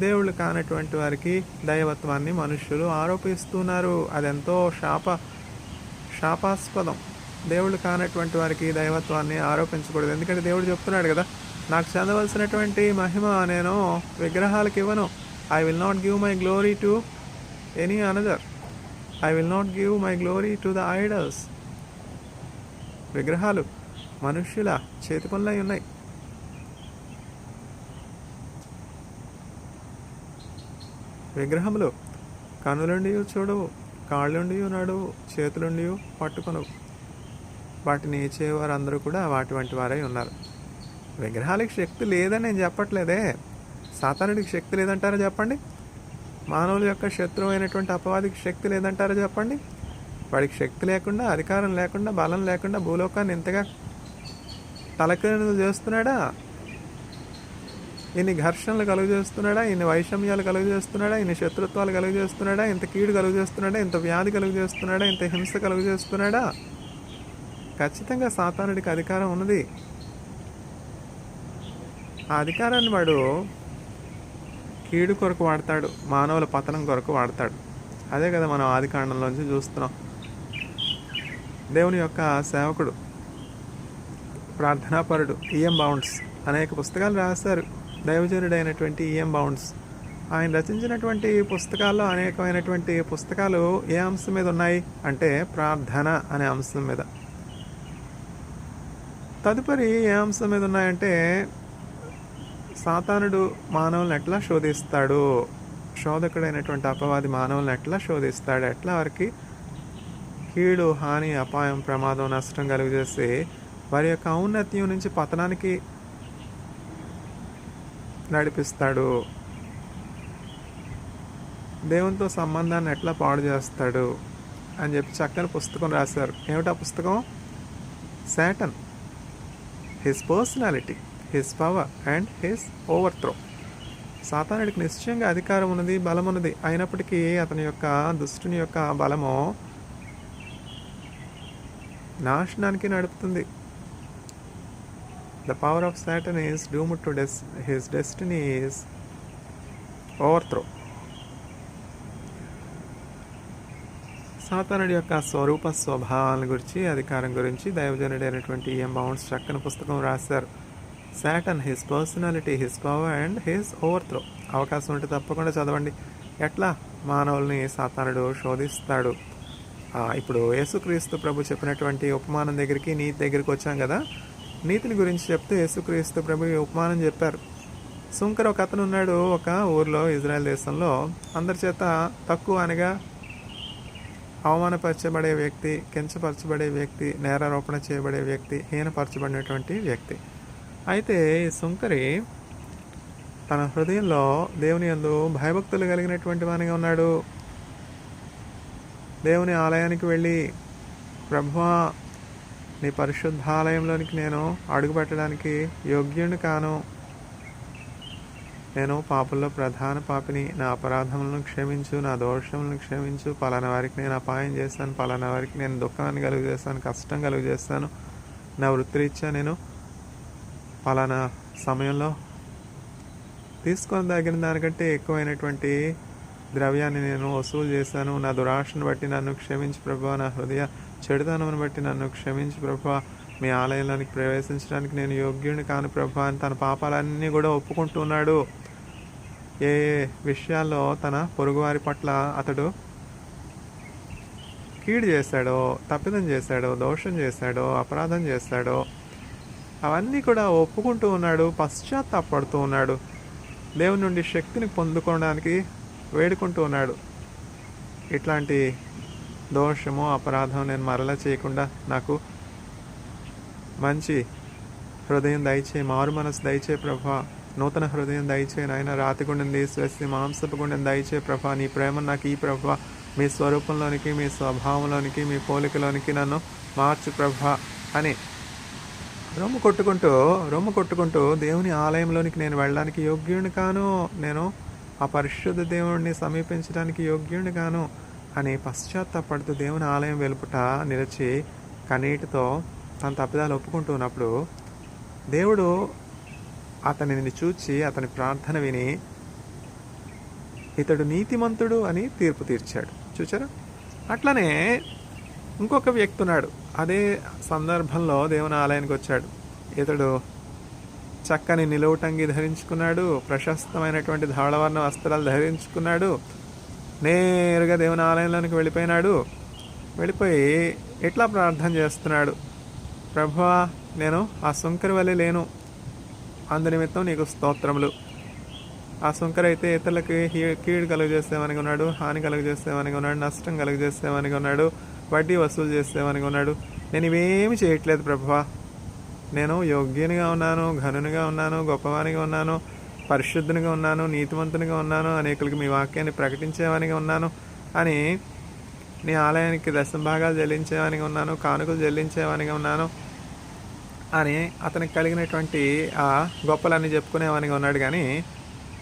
దేవుళ్ళు కానటువంటి వారికి దైవత్వాన్ని మనుష్యులు ఆరోపిస్తున్నారు. అదెంతో శాపాస్పదం. దేవుళ్ళు కానటువంటి వారికి దైవత్వాన్ని ఆరోపించకూడదు. ఎందుకంటే దేవుడు చెప్తున్నాడు కదా, నాకు చెందవలసినటువంటి మహిమ నేను విగ్రహాలకు ఇవ్వను. I will not give my glory to any another. I will not give my glory to the idols. విగ్రహాలు మనుష్యుల చేతి పనులై ఉన్నాయి. విగ్రహములు కనులుండి చూడవు, కాళ్ళుండి నడువు, చేతులుండి పట్టుకొనవు. వాటిని ఇచ్చేవారు అందరూ కూడా వాటి వంటి వారై ఉన్నారు. విగ్రహాలకు శక్తి లేదని నేను చెప్పట్లేదే. సాతానుడికి శక్తి లేదంటారా చెప్పండి? మానవుల యొక్క శత్రువు అయినటువంటి అపవాదికి శక్తి లేదంటారా చెప్పండి? వాడికి శక్తి లేకుండా, అధికారం లేకుండా, బలం లేకుండా భూలోకాన్ని ఇంతగా తలకిందులు చేస్తున్నాడా? ఇన్ని ఘర్షణలు కలుగు చేస్తున్నాడా? ఇన్ని వైషమ్యాలు కలుగు చేస్తున్నాడా? ఇన్ని శత్రుత్వాలు కలుగు చేస్తున్నాడా? ఇంత కీడు కలుగు చేస్తున్నాడా? ఇంత వ్యాధి కలుగు చేస్తున్నాడా? ఇంత హింస కలుగు చేస్తున్నాడా? ఖచ్చితంగా సాతానుడికి అధికారం ఉన్నది. ఆ అధికారాన్ని వాడు కీడు కొరకు వాడతాడు, మానవుల పతనం కొరకు వాడతాడు. అదే కదా మనం ఆది కాండంలోంచి చూస్తున్నాం. దేవుని యొక్క సేవకుడు, ప్రార్థనాపరుడు ఈఎం బౌండ్స్ అనేక పుస్తకాలు రాశారు. దైవజనుడైనటువంటి ఈఎం బౌండ్స్ ఆయన రచించినటువంటి పుస్తకాల్లో అనేకమైనటువంటి పుస్తకాలు ఏ అంశం మీద ఉన్నాయి అంటే ప్రార్థన అనే అంశం మీద. తదుపరి ఏ అంశం మీద ఉన్నాయంటే సాతానుడు మానవులను ఎట్లా శోధిస్తాడు, శోధకుడైనటువంటి అపవాది మానవులను ఎట్లా శోధిస్తాడు, ఎట్లా వారికి కీడు, హాని, అపాయం, ప్రమాదం, నష్టం కలుగజేసి వారి యొక్క ఔన్నత్యం నుంచి పతనానికి నడిపిస్తాడు, దేవునితో సంబంధాన్ని ఎట్లా పాడు చేస్తాడు అని చెప్పి చక్కని పుస్తకం రాశారు. ఏమిటా పుస్తకం? Satan, his personality, his power and his overthrow. సాతానుడికి నిశ్చయంగా అధికారం ఉన్నది, బలం ఉన్నది. అయినప్పటికీ అతని యొక్క దుష్టుని యొక్క బలము నాశనానికి నడుపుతుంది. The power of Satan is doomed to his destiny is overthrow. సాతానుడి యొక్క స్వరూప స్వభావాల గురించి, అధికారం గురించి దైవజనుడైనటువంటి ఈఎం బౌండ్స్ చక్కని పుస్తకం రాశారు. Satan, his personality, his power and his overthrow. అవకాశం ఉంటే తప్పకుండా చదవండి. ఎట్లా మానవుల్ని సాతానుడు శోధిస్తాడు. ఇప్పుడు యేసుక్రీస్తు ప్రభు చెప్పినటువంటి ఉపమానం దగ్గరికి, నీతి దగ్గరికి వచ్చాం కదా. నీతిని గురించి చెప్తే యేసుక్రీస్తు ప్రభు ఉపమానం చెప్పారు. సుంకర్ ఒక అతను ఉన్నాడు ఒక ఊర్లో, ఇజ్రాయెల్ దేశంలో. అందరి చేత తక్కువ అనగా అవమానపరచబడే వ్యక్తి, కించపరచబడే వ్యక్తి, నేరారోపణ చేయబడే వ్యక్తి, హీనపరచబడినటువంటి వ్యక్తి. అయితే ఈ సుంకరి తన హృదయంలో దేవుని యందు భయభక్తులు కలిగినటువంటి వానిగా ఉన్నాడు. దేవుని ఆలయానికి వెళ్ళి, ప్రభువా నీ పరిశుద్ధాలయంలోనికి నేను అడుగుపెట్టడానికి యోగ్యుని కాను, నేను పాపుల్లో ప్రధాన పాపిని, నా అపరాధములను క్షమించు, నా దోషములను క్షమించు, పలానా వారికి నేను అపాయం చేస్తాను, పలానా వారికి నేను దుఃఖాన్ని కలుగు చేస్తాను, కష్టం కలుగు చేస్తాను, నా వృత్తిరీత్యా నేను పలానా సమయంలో తీసుకొని తగిన దానికంటే ఎక్కువైనటువంటి ద్రవ్యాన్ని నేను వసూలు చేశాను, నా దురాశను బట్టి నన్ను క్షమించు ప్రభువా, నా హృదయ చెడుతనమును బట్టి నన్ను క్షమించు ప్రభువా, మీ ఆలయంలోనికి ప్రవేశించడానికి నేను యోగ్యుని కాను ప్రభువా అని తన పాపాలన్నీ కూడా ఒప్పుకుంటున్నాడు. ఏ విషయాల్లో తన పొరుగువారి పట్ల అతడు కీడు చేశాడో, తప్పిదం చేశాడో, దోషం చేశాడో, అపరాధం చేశాడో అవన్నీ కూడా ఒప్పుకుంటూ ఉన్నాడు, పశ్చాత్తాపడుతూ ఉన్నాడు, దేవుని నుండి శక్తిని పొందుకోవడానికి వేడుకుంటూ ఉన్నాడు. ఇట్లాంటి దోషము, అపరాధం నేను మరలా చేయకుండా నాకు మంచి హృదయం దయచే, మారు మనసు దయచే ప్రభా, నూతన హృదయం దయచే నాయన, రాతి గుండెని తీసివేసి మాంసపు గుండెని దయచే ప్రభా, నీ ప్రేమ నాకు ఈ ప్రభా, మీ స్వరూపంలోనికి, మీ స్వభావంలోనికి, మీ పోలికలోనికి నన్ను మార్చు ప్రభా అని రొమ్ము కొట్టుకుంటూ దేవుని ఆలయంలోనికి నేను వెళ్ళడానికి యోగ్యుని కాను, నేను ఆ పరిశుద్ధ దేవుడిని సమీపించడానికి యోగ్యుని కాను అని పశ్చాత్తాపడుతూ దేవుని ఆలయం వెలుపుట నిలిచి కన్నీటితో తన తప్పిదాలు ఒప్పుకుంటూ ఉన్నప్పుడు దేవుడు అతనిని చూచి అతని ప్రార్థన విని ఇతడు నీతిమంతుడు అని తీర్పు తీర్చాడు. చూచారా? అట్లనే ఇంకొక వ్యక్తి ఉన్నాడు. అదే సందర్భంలో దేవుని ఆలయానికి వచ్చాడు. ఇతడు చక్కని నిలువుటంగి ధరించుకున్నాడు, ప్రశస్తమైనటువంటి ధవళవర్ణ వస్త్రాలు ధరించుకున్నాడు, నేరుగా దేవుని ఆలయంలోనికి వెళ్ళిపోయి ఎట్లా ప్రార్థన చేస్తున్నాడు, ప్రభువా నేను ఆ సుంకరి వలె లేను, అందు నిమిత్తం నీకు స్తోత్రములు. ఆ సుంకర అయితే ఇతరులకి కీడు కలుగజేసేవనిగా ఉన్నాడు, హాని కలుగజేసేవనిగా ఉన్నాడు, నష్టం కలుగజేసేవనిగా ఉన్నాడు, వడ్డీ వసూలు చేసేవనిగా ఉన్నాడు. నేను ఇవేమి చేయట్లేదు ప్రభువా, నేను యోగ్యునిగా ఉన్నాను, ఘనునిగా ఉన్నాను, గొప్పవానిగా ఉన్నాను, పరిశుద్ధునిగా ఉన్నాను, నీతివంతునిగా ఉన్నాను, అనేకులకి మీ వాక్యాన్ని ప్రకటించేవానిగా ఉన్నాను అని, నీ ఆలయానికి దశంభాగాలు చెల్లించేవానిగా ఉన్నాను, కానుకలు చెల్లించేవానిగా ఉన్నాను అని అతనికి కలిగినటువంటి ఆ గొప్పలన్నీ చెప్పుకునేవానిగా ఉన్నాడు. కానీ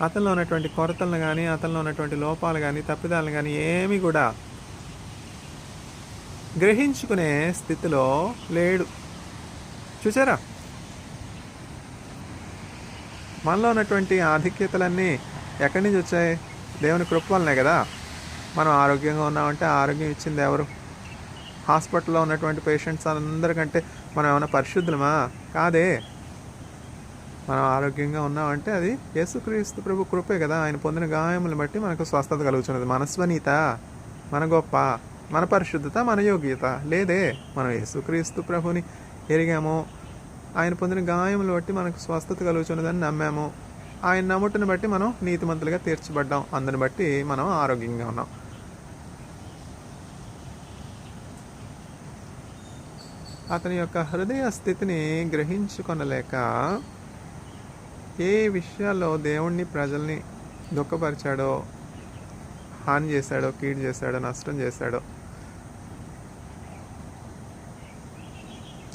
అతనిలో ఉన్నటువంటి కొరతలను కానీ, అతనిలో ఉన్నటువంటి లోపాలు కానీ, తప్పిదాలను కానీ ఏమీ కూడా గ్రహించుకునే స్థితిలో లేడు. చూసారా? మనలో ఉన్నటువంటి ఆధిక్యతలన్నీ ఎక్కడి నుంచి వచ్చాయి? దేవుని కృప వల్లనే కదా. మనం ఆరోగ్యంగా ఉన్నామంటే ఆరోగ్యం ఇచ్చింది ఎవరు? హాస్పిటల్లో ఉన్నటువంటి పేషెంట్స్ అందరికంటే మనం ఏమైనా పరిశుద్ధులమా? కాదే. మనం ఆరోగ్యంగా ఉన్నామంటే అది యేసుక్రీస్తు ప్రభు కృపే కదా. ఆయన పొందిన గాయములను బట్టి మనకు స్వస్థత కలుగుతున్నది. మన స్వనీత, మన గొప్ప, మన పరిశుద్ధత, మన యోగ్యత లేదే. మనం యేసుక్రీస్తు ప్రభుని ఎరిగాము, ఆయన పొందిన గాయములు బట్టి మనకు స్వస్థత కలుగుతున్నదని నమ్మాము. ఆయన నమ్ముటిని బట్టి మనం నీతిమంతులుగా తీర్చబడ్డాం. అందుని బట్టి మనం ఆరోగ్యంగా ఉన్నాం. అతని యొక్క హృదయ స్థితిని గ్రహించుకొనలేక ఏ విషయాల్లో దేవుణ్ణి, ప్రజల్ని దుఃఖపరిచాడో, హాని చేశాడో, కీడు చేశాడో, నష్టం చేశాడో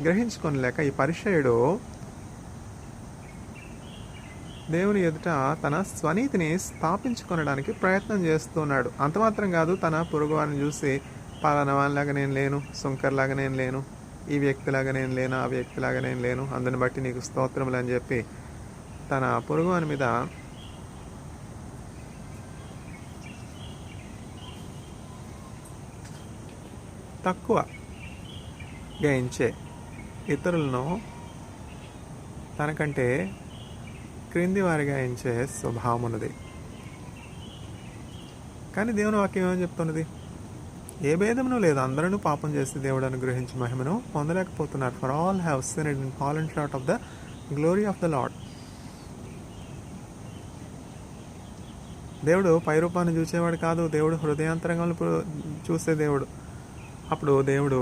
గ్రహించుకొనలేక ఈ పరిచయుడు దేవుని ఎదుట తన స్వనీతిని స్థాపించుకొనడానికి ప్రయత్నం చేస్తున్నాడు. అంతమాత్రం కాదు, తన పొరుగువారిని చూసి పలానా వాళ్ళలాగా నేను లేను, సుంకర్లాగా నేను లేను, ఈ వ్యక్తిలాగా నేను లేను, ఆ వ్యక్తిలాగా నేను లేను, అందుని బట్టి నీకు స్తోత్రములు అని చెప్పి తన పొరుగువాని మీద తక్కువ గాయించే, ఇతరులను తనకంటే క్రింది వారిగా ఎంచే స్వభావం ఉన్నది. కానీ దేవుని వాక్యం ఏమని చెప్తున్నది? ఏ భేదమును లేదు, అందరూ పాపం చేసి దేవుడు అనుగ్రహించి మహిమను పొందలేకపోతున్నారు. For all have sinned and fallen short of the glory of the Lord. దేవుడు పైరూపాన్ని చూసేవాడు కాదు, దేవుడు హృదయాంతరంగంలో చూసే దేవుడు. అప్పుడు దేవుడు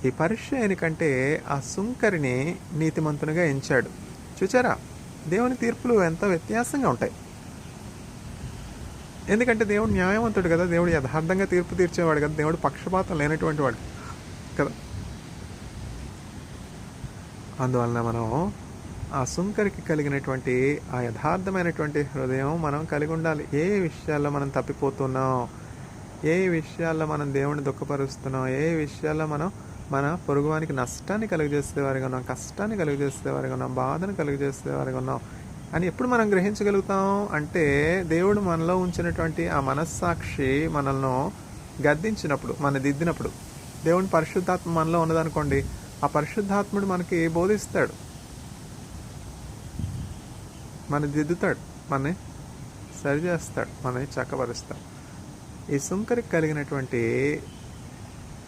ఈ పరిచయుని కంటే ఆ సుంకరిని నీతిమంతునిగా ఎంచాడు. చూచారా, దేవుని తీర్పులు ఎంత వ్యత్యాసంగా ఉంటాయి. ఎందుకంటే దేవుడు న్యాయవంతుడు కదా, దేవుడు యథార్థంగా తీర్పు తీర్చేవాడు కదా, దేవుడు పక్షపాతం లేనటువంటి వాడు కదా. అందువలన మనం ఆ సుంకరికి కలిగినటువంటి ఆ యథార్థమైనటువంటి హృదయం మనం కలిగి ఉండాలి. ఏ విషయాల్లో మనం తప్పిపోతున్నాం, ఏ విషయాల్లో మనం దేవుని దుఃఖపరుస్తున్నాం, ఏ విషయాల్లో మనం మన పొరుగువానికి నష్టాన్ని కలుగజేసేవారిగా ఉన్నాం, కష్టాన్ని కలుగజేసేవారిగా ఉన్నాం, బాధను కలుగజేసేవారిగా ఉన్నాం అని ఎప్పుడు మనం గ్రహించగలుగుతాం అంటే దేవుడు మనలో ఉంచినటువంటి ఆ మనస్సాక్షి మనల్ని గద్దించినప్పుడు, మన దిద్దినప్పుడు. దేవుని పరిశుద్ధాత్మ మనలో ఉన్నదనుకోండి, ఆ పరిశుద్ధాత్ముడు మనకి బోధిస్తాడు, మన దిద్దుతాడు, మనని సరిచేస్తాడు, మనని చక్కబరుస్తాడు. ఈ సుంకరికి కలిగినటువంటి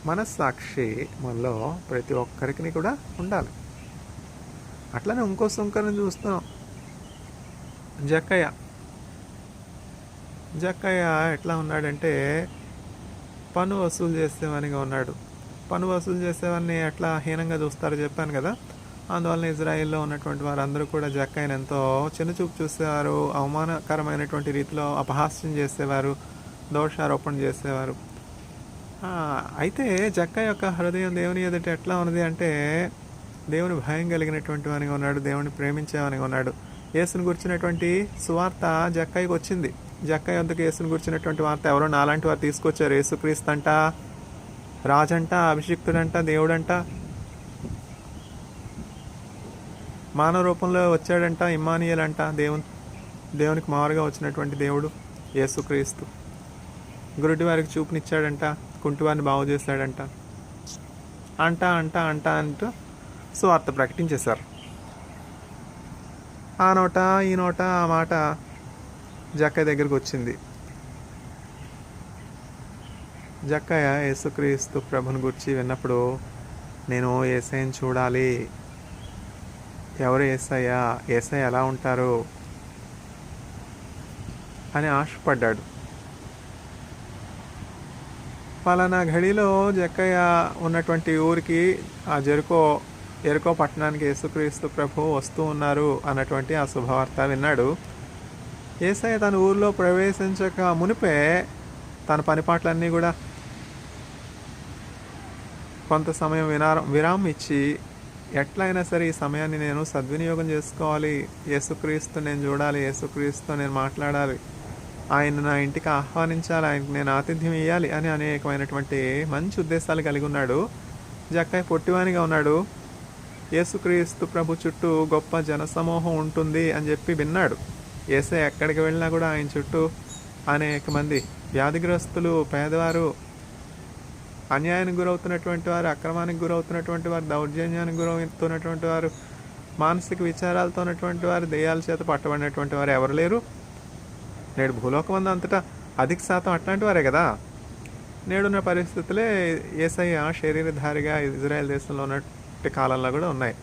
మనస్సాక్షి మనలో ప్రతి ఒక్కరికి కూడా ఉండాలి. అట్లనే ఇంకో సుంకరిని చూస్తున్నాం, జక్కయ్య ఎట్లా ఉన్నాడంటే పన్ను వసూలు చేసేవానిగా ఉన్నాడు. పన్ను వసూలు చేసేవాడిని ఎట్లా హీనంగా చూస్తారో చెప్పాను కదా. అందువలన ఇజ్రాయిల్లో ఉన్నటువంటి వారందరూ కూడా జక్కయ్యను ఎంతో చిన్నచూపు చూసేవారు, అవమానకరమైనటువంటి రీతిలో అపహాస్యం చేసేవారు, దోషారోపణ చేసేవారు. అయితే జక్కయ్య యొక్క హృదయం దేవుని ఎదుట ఎట్లా ఉన్నది అంటే దేవుని భయం కలిగినటువంటి వానిగా ఉన్నాడు, దేవుని ప్రేమించేవానిగా ఉన్నాడు. యేసుని గురించినటువంటి సువార్త జక్కయ్యకు వచ్చింది. జక్కయ్య వద్దకు యేసుని గురించినటువంటి వార్త ఎవరో నాలాంటి వారు తీసుకొచ్చారు. యేసుక్రీస్తు అంట, రాజంట, అభిషిక్తుడంట, దేవుడంట, మానవ రూపంలో వచ్చాడంట, ఇమ్మానుయేల్ అంట, దేవునికి మారుగా వచ్చినటువంటి దేవుడు యేసుక్రీస్తు. గురుడి వారికి చూపునిచ్చాడంట, కుంటివారిని బాగు చేశాడంట, అంటూ సువార్త ప్రకటించేశారు. ఆ నోట ఈ నోట ఆ మాట జక్కయ్య దగ్గరికి వచ్చింది. జక్కయ్య యేసుక్రీస్తు ప్రభుని గురించి విన్నప్పుడు నేను యేసయ్యను చూడాలి, ఎవరు యేసయ్య ఎలా ఉంటారు అని ఆశపడ్డాడు. పలానా ఘడిలో జక్కయ్య ఉన్నటువంటి ఊరికి, ఆ ఎరుకో పట్టణానికి యేసుక్రీస్తు ప్రభు వస్తూ ఉన్నారు అన్నటువంటి ఆ శుభవార్త విన్నాడు. యేసయ్య తన ఊరిలో ప్రవేశించక మునిపే తన పనిపాట్లన్నీ కూడా కొంత సమయం విరామం ఇచ్చి ఎట్లయినా సరే ఈ సమయాన్ని నేను సద్వినియోగం చేసుకోవాలి, యేసుక్రీస్తు నేను చూడాలి, యేసుక్రీస్తు నేను మాట్లాడాలి, ఆయన నా ఇంటికి ఆహ్వానించాలి, ఆయనకు నేను ఆతిథ్యం ఇవ్వాలి అని అనేకమైనటువంటి మంచి ఉద్దేశాలు కలిగి ఉన్నాడు. జక్కయ్య పొట్టివానిగా ఉన్నాడు. యేసుక్రీస్తు ప్రభు చుట్టూ గొప్ప జనసమూహం ఉంటుంది అని చెప్పి విన్నాడు. యేసయ్య ఎక్కడికి వెళ్ళినా కూడా ఆయన చుట్టూ అనేక మంది వ్యాధిగ్రస్తులు, పేదవారు, అన్యాయానికి గురవుతున్నటువంటి వారు, అక్రమానికి గురవుతున్నటువంటి వారు, దౌర్జన్యానికి గురవుతున్నటువంటి వారు, మానసిక విచారాలతో ఉన్నటువంటి వారు, దెయ్యాల చేత పట్టబడినటువంటి వారు ఎవరు లేరు? నేడు భూలోకం అంతటా అధిక శాతం అట్లాంటి వారే కదా. నేడున్న పరిస్థితులే యేసయ్య శరీరధారిగా ఇజ్రాయెల్ దేశంలో ఉన్నట్టి కాలంలో కూడా ఉన్నాయి.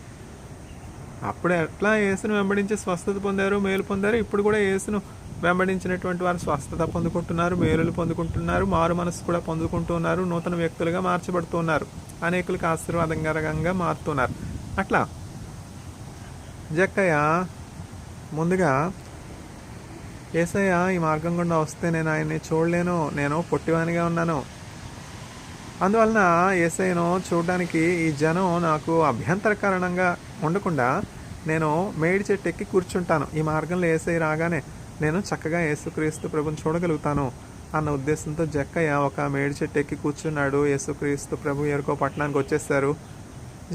అప్పుడు ఎట్లా యేసును వెంబడించి స్వస్థత పొందారు, మేలు పొందారు, ఇప్పుడు కూడా యేసును వెంబడించినటువంటి వారు స్వస్థత పొందుకుంటున్నారు, మేలులు పొందుకుంటున్నారు, మారు మనసు కూడా పొందుకుంటున్నారు, నూతన వ్యక్తులుగా మార్చబడుతున్నారు, అనేకులకు ఆశీర్వాదకరంగా మారుతున్నారు. అట్లా జక్కయ్య ముందుగా యేసయ్య ఈ మార్గం గుండా వస్తే నేను ఆయన్ని చూడలేను, నేను పొట్టివానిగా ఉన్నాను, అందువలన యేసయ్యను చూడడానికి ఈ జనం నాకు అభ్యంతరకరణంగా ఉండకుండా నేను మేడి చెట్టు ఎక్కి కూర్చుంటాను, ఈ మార్గంలో యేసయ్య రాగానే నేను చక్కగా యేసుక్రీస్తు ప్రభుని చూడగలుగుతాను అన్న ఉద్దేశంతో జక్కయ్య ఒక మేడి చెట్టు ఎక్కి కూర్చున్నాడు. యేసుక్రీస్తు ప్రభు ఎరుకో పట్టణానికి వచ్చేసారు.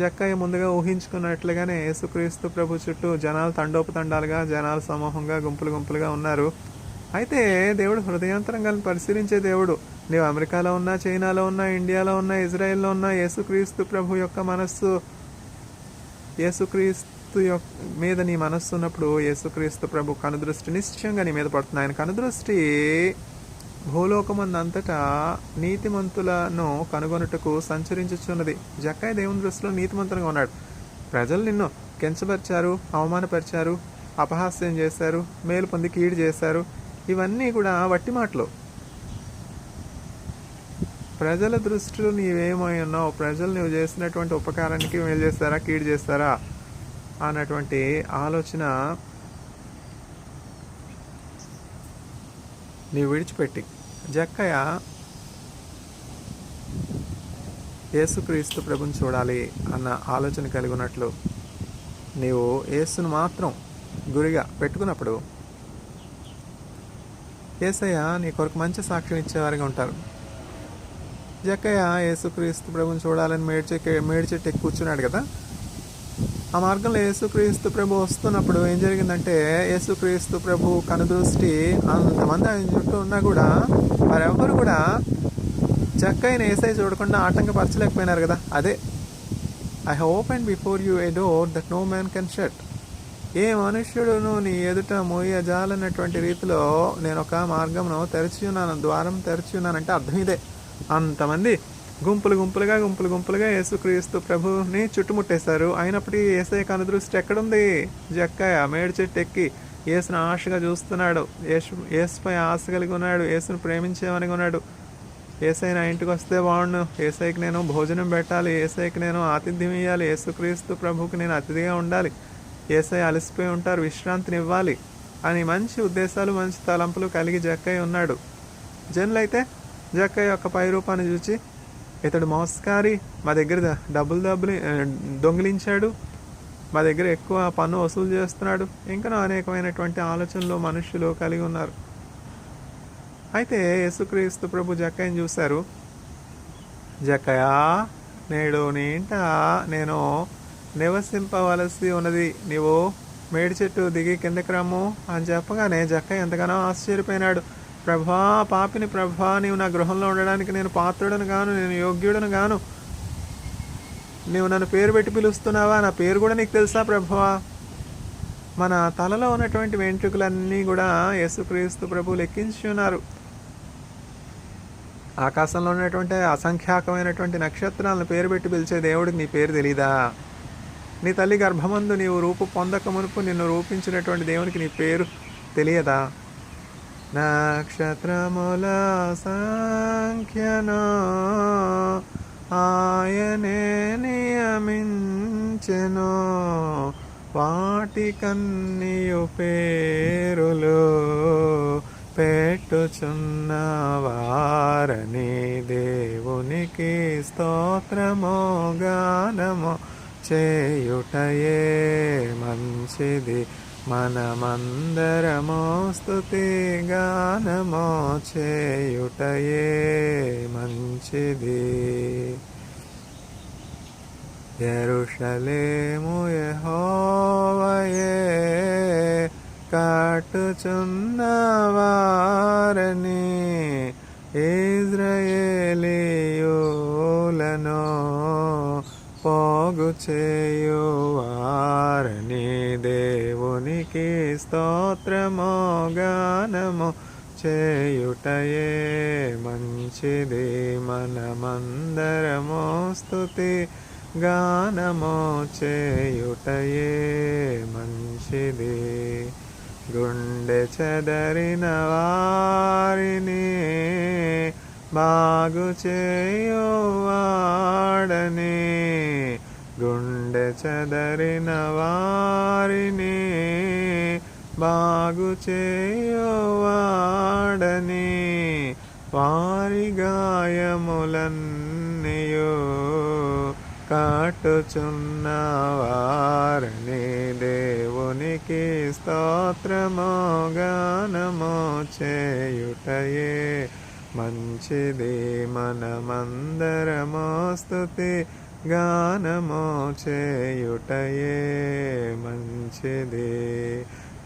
జక్కయ్య ముందుగా ఊహించుకున్నట్లుగానే యేసుక్రీస్తు ప్రభు చుట్టూ జనాలు తండోపతండాలుగా, జనాలు సమూహంగా, గుంపులు గుంపులుగా ఉన్నారు. అయితే దేవుడు హృదయాంతరంగాలను పరిశీలించే దేవుడు. నీవు అమెరికాలో ఉన్నా, చైనాలో ఉన్నా, ఇండియాలో ఉన్నా, ఇజ్రాయెల్లో ఉన్నా, యేసుక్రీస్తు ప్రభు యొక్క మనస్సు, యేసుక్రీస్తు మీద నీ మనస్సు ఉన్నప్పుడు యేసుక్రీస్తు ప్రభు కనుదృష్టి నిశ్చయంగా నీ మీద పడుతుంది. ఆయన కనుదృష్టి భూలోకమందంతటా నీతిమంతులను కనుగొనుటకు సంచరించుచున్నది. జక్కయ్య దేవుని దృష్టిలో నీతిమంతులుగా ఉన్నాడు. ప్రజలు నిన్ను కించపరిచారు, అవమానపరిచారు, అపహాస్యం చేశారు, మేలు పొంది కీడు చేశారు, ఇవన్నీ కూడా వట్టి మాటలు. ప్రజల దృష్టిలో నీవేమై ఉన్నావు, ప్రజలు నువ్వు చేసినటువంటి ఉపకారానికి మేలు చేస్తారా, కీడు చేస్తారా అన్నటువంటి ఆలోచన నీవు విడిచిపెట్టి జక్కయ్య యేసుక్రీస్తు ప్రభుని చూడాలి అన్న ఆలోచన కలిగి ఉన్నట్లు నీవు యేసును మాత్రం గురిగా పెట్టుకున్నప్పుడు యేసయ్య నీ కొరకు మంచి సాక్ష్యం ఇచ్చేవారిగా ఉంటారు. జక్కయ్య యేసుక్రీస్తు ప్రభుని చూడాలని మేడి చెట్టు ఎక్కి కూర్చున్నాడు కదా. ఆ మార్గంలో యేసుక్రీస్తు ప్రభు వస్తున్నప్పుడు ఏం జరిగిందంటే, యేసుక్రీస్తు ప్రభు కనుదృష్టి అంతమంది ఆయన చుట్టూ ఉన్నా కూడా వారెవ్వరు కూడా జక్కయ్యని యేసయ్య చూడకుండా ఆటంకపరచలేకపోయినారు కదా. అదే I have open before you a door that no man can shut. ఏ మనుష్యుడును నీ ఎదుట మోయజాలన్నటువంటి రీతిలో నేను ఒక మార్గంను తెరిచి ఉన్నాను, ద్వారం తెరిచి ఉన్నానంటే అర్థం ఇదే. అంతమంది గుంపులు గుంపులుగా యేసుక్రీస్తు ప్రభుని చుట్టుముట్టేశారు. అయినప్పటికీ యేసయ్య కనుదృష్టి ఎక్కడుంది? జక్కయ్య మేడి చెట్టు ఎక్కి యేసును ఆశగా చూస్తున్నాడు, యేసుపై ఆశ కలిగి ఉన్నాడు, యేసును ప్రేమించేమని ఉన్నాడు. యేసయ్య నా ఇంటికి వస్తే బాగుండు, యేసయ్యకి నేను భోజనం పెట్టాలి, యేసయ్యకి నేను ఆతిథ్యం ఇవ్వాలి, యేసుక్రీస్తు ప్రభుకి నేను అతిథిగా ఉండాలి, యేసయ్య అలసిపోయి ఉంటారు, విశ్రాంతిని ఇవ్వాలి అని మంచి ఉద్దేశాలు, మంచి తలంపులు కలిగి జక్కయ్య ఉన్నాడు. జనులైతే జక్కయ్య యొక్క పై రూపాన్ని చూసి ఇతడు మోసకారి, మా దగ్గర డబ్బులు దొంగిలించాడు, మా దగ్గర ఎక్కువ పన్ను వసూలు చేస్తున్నాడు, ఇంకా అనేకమైనటువంటి ఆలోచనలు మనుషులు కలిగి ఉన్నారు. అయితే యేసుక్రీస్తు ప్రభు జక్కయ్యని చూశారు. జక్కయ్య, నేడు నీ ఇంట నేను నివసింపవలసి ఉన్నది, నీవు మేడి చెట్టు దిగి కిందకి రమ్ము అని చెప్పగానే జక్కయ్య ఎంతగానో ఆశ్చర్యపోయినాడు. ప్రభా, పాపిని ప్రభా, నీవు నా గృహంలో ఉండడానికి నేను పాత్రుడను గాను, నేను యోగ్యుడను గాను, నీవు నన్ను పేరు పెట్టి పిలుస్తున్నావా, నా పేరు కూడా నీకు తెలుసా ప్రభువా? మన తలలో ఉన్నటువంటి వెంట్రుకలన్నీ కూడా యేసుక్రీస్తు ప్రభు లెక్కించి ఉన్నారు. ఆకాశంలో ఉన్నటువంటి అసంఖ్యాకమైనటువంటి నక్షత్రాలను పేరు పెట్టి పిలిచే దేవుడికి నీ పేరు తెలీదా? నీ తల్లి గర్భమందు నీవు రూపు పొందక మునుపు నిన్ను రూపించినటువంటి దేవునికి నీ పేరు తెలియదా? నక్షత్రముల సంఖ్యను ఆయనే నియమించెను, వాటికన్నీయు పేరులు పెట్టుచున్న వారని దేవునికి స్తోత్రము గానము చేయుటయే మంచిది, మనమందరము స్తుతి గానము చేయుటయే మంచిది. యెరూషలేము యెహోవాయే కట్టుచున్న వారని ఇజ్రాయేలీయులను పోగు చేయువారని దేవునికి స్తోత్రము గానము చేయుటయే మంచిది. మనమందరము స్తుతి గానము చేయుటయే మంచిది. గుండె చెదరిన వారిని బాగు చేయువాడని, గుండె చెదరిన వారిని బాగు చేయువాడని, వారి గాయములన్నీయు కాటుచున్న వారని దేవునికి స్తోత్రము గానము చేయుటయే మంచిది. మనమందరము స్తుతి గానము చేయుటయే మంచిది.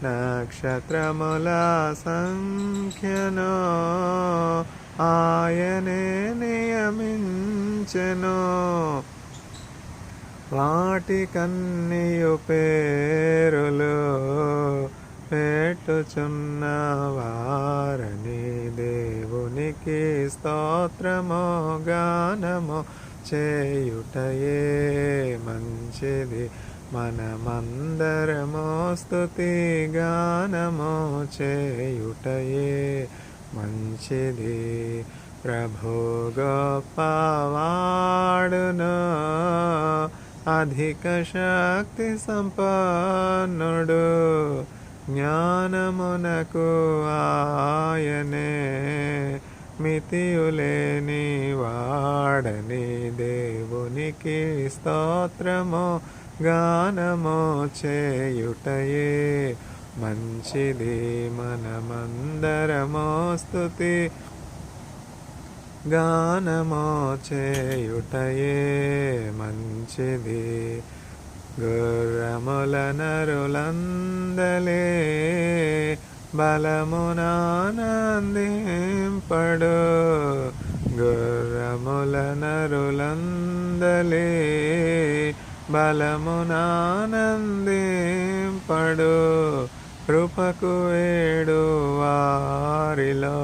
నక్షత్రముల సంఖ్యను ఆయనే నియమించెను, వాటికన్నీయు పేరులు పెట్టుచున్న వారని దేవునికి స్తోత్రము గానము చేయుటయే మంచిది. మనమందరము స్తుతి గానము చేయుటయే మంచిది. ప్రభు గొప్పవాడును, అధిక శక్తి సంపన్నుడు, జ్ఞానమునకు ఆయనే మితియులేని వాడని దేవునికి స్తోత్రము గానము చేయుటయే మంచిది. మనమందరము స్తుతి గానము చేయుటయే మంచిది. గుర్రముల నరులందలే బలమునానందింపడు, గుర్రముల నరులందలే బలమునానందింపడు, కృపకు వేడు వారిలో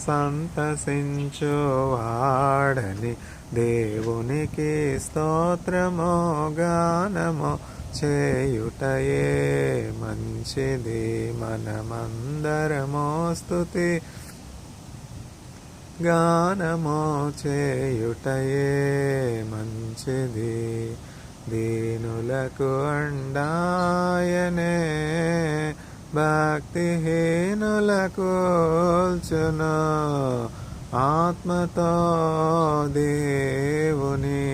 సంతసించువాడని దేవునికి స్తోత్రము గానము చేయుటయే మంచిది. మనమందరము స్తుతి గానము చేయుటయే మంచిది. దీనులకు అండాయనే భక్తిహీనులకు కూల్చును, ఆత్మతో దేవుని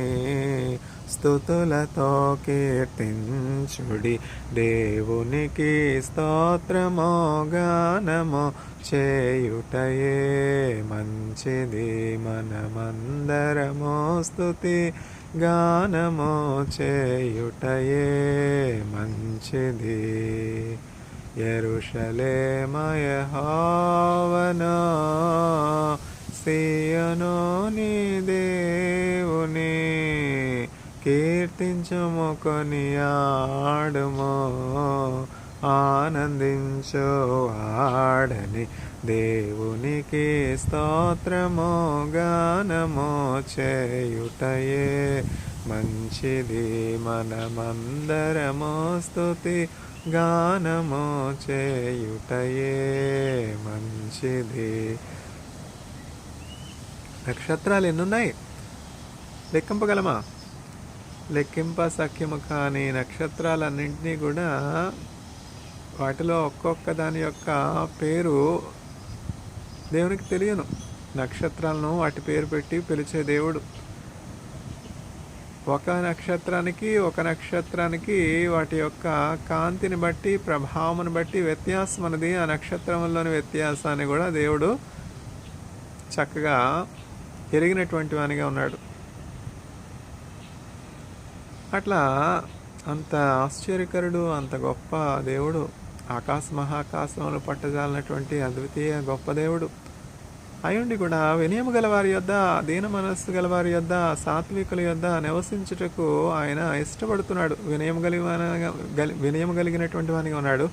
స్తుతులతో కీర్తించుడి. దేవునికి స్తోత్రము గానము చేయుటయే మంచిది. మనమందరము స్తుతి గానము చేయుటయే మంచిది. యెరూషలేము యెహోవాను, సీయోను నీ దేవుని కీర్తించుము, కొనియాడుము, ఆనందించు ఆడని దేవునికి స్తోత్రము గానము చేయుటయే మంచిది. మనమందరము స్తుతి గానము చేయుటయే మంచిది. నక్షత్రాలు ఎన్నున్నాయి? లెక్కింపగలమా? లెక్కింప సఖ్యము కాని నక్షత్రాలన్నింటినీ కూడా వాటిలో ఒక్కొక్క దాని యొక్క పేరు దేవునికి తెలియను. నక్షత్రాలను వాటి పేరు పెట్టి పిలిచే దేవుడు. ఒక నక్షత్రానికి వాటి యొక్క కాంతిని బట్టి, ప్రభావాన్ని బట్టి వ్యత్యాసం అనేది, ఆ నక్షత్రంలోని వ్యత్యాసాన్ని కూడా దేవుడు చక్కగా ఎరిగినటువంటి వానిగా ఉన్నాడు. అట్లా అంత ఆశ్చర్యకరుడు, అంత గొప్ప దేవుడు, ఆకాశ మహాకాశంలో పట్టజాలనటువంటి అద్వితీయ గొప్ప దేవుడు. అయుండి కూడా వినయము గలవారి యొద్ద, దీన మనస్సు గలవారి యొద్ద, సాత్వికుల యొద్ద నివసించుటకు ఆయన ఇష్టపడుతున్నాడు. వినయం కలిగినటువంటి వానిగా ఉన్నాడు,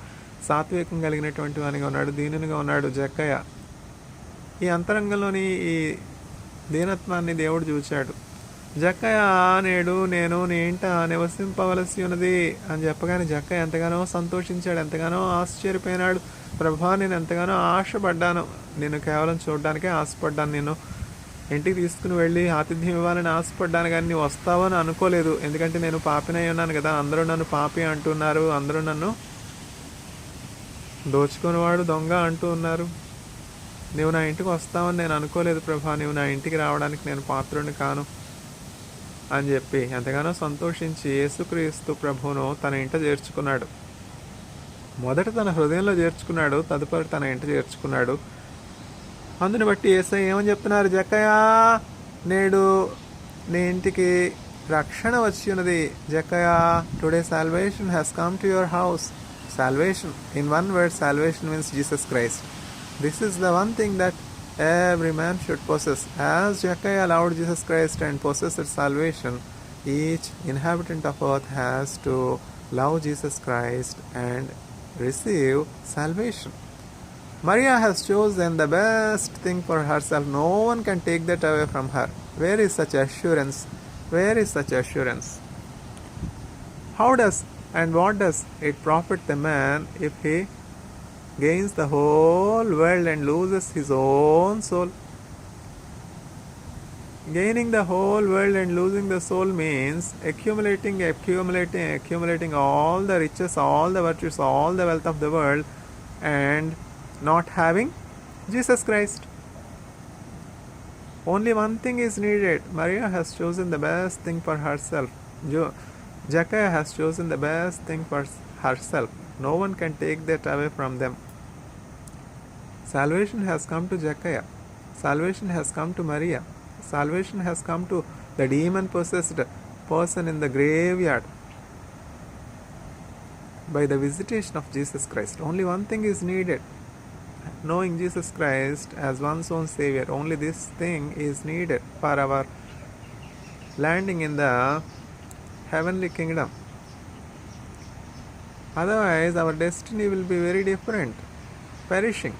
సాత్వికం కలిగినటువంటి వానిగా ఉన్నాడు, దీనునిగా ఉన్నాడు జక్కయ్య. ఈ అంతరంగంలోని ఈ దీనత్వాన్ని దేవుడు చూచాడు. జక్కయ్య నేడు నేను నీ ఇంట నివసింపవలసి ఉన్నది అని చెప్పగానే జక్కయ్య ఎంతగానో సంతోషించాడు, ఎంతగానో ఆశ్చర్యపోయినాడు. ప్రభా, నేను ఎంతగానో ఆశపడ్డాను, నేను కేవలం చూడడానికే ఆశపడ్డాను, నేను ఇంటికి తీసుకుని వెళ్ళి ఆతిథ్యం ఇవ్వాలని ఆశపడ్డాను, కానీ నీవు వస్తావని అనుకోలేదు. ఎందుకంటే నేను పాపినై ఉన్నాను కదా, అందరూ నన్ను పాపి అంటున్నారు, అందరూ నన్ను దోచుకునేవాడు దొంగ అంటూ ఉన్నారు. నీవు నా ఇంటికి వస్తావని నేను అనుకోలేదు ప్రభా, నీవు నా ఇంటికి రావడానికి నేను పాత్రుని కాను అని చెప్పి ఎంతగానో సంతోషించి యేసుక్రీస్తు ప్రభువును తన ఇంట చేర్చుకున్నాడు. మొదట తన హృదయంలో చేర్చుకున్నాడు, తదుపరి తన ఇంట చేర్చుకున్నాడు. అందుని బట్టి యేసయ్య ఏమని చెప్తున్నారు, జక్కయ్య నేడు నీ ఇంటికి రక్షణ వచ్చి ఉన్నది. జక్కయ్య, today salvation has come to your house. Salvation, in one word, salvation means Jesus Christ. This is the one thing that every man should possess. As Jeckiah loved Jesus Christ and possessed salvation, each inhabitant of earth has to love Jesus Christ and receive salvation. Maria has chosen the best thing for herself. No one can take that away from her. Where is such assurance? Where is such assurance? How does and what does it profit the man if he gains the whole world and loses his own soul? Gaining the whole world and losing the soul means accumulating all the riches, all the virtues, all the wealth of the world and not having Jesus Christ. Only one thing is needed. Maria has chosen the best thing for herself. Jeckiah has chosen the best thing for herself. No one can take that away from them. Salvation has come to Jeckiah. Salvation has come to Maria. Salvation has come to the demon-possessed person in the graveyard by the visitation of Jesus Christ. Only one thing is needed. Knowing Jesus Christ as one's own Savior. Only this thing is needed for our landing in the heavenly kingdom. Otherwise our destiny will be very different. Perishing.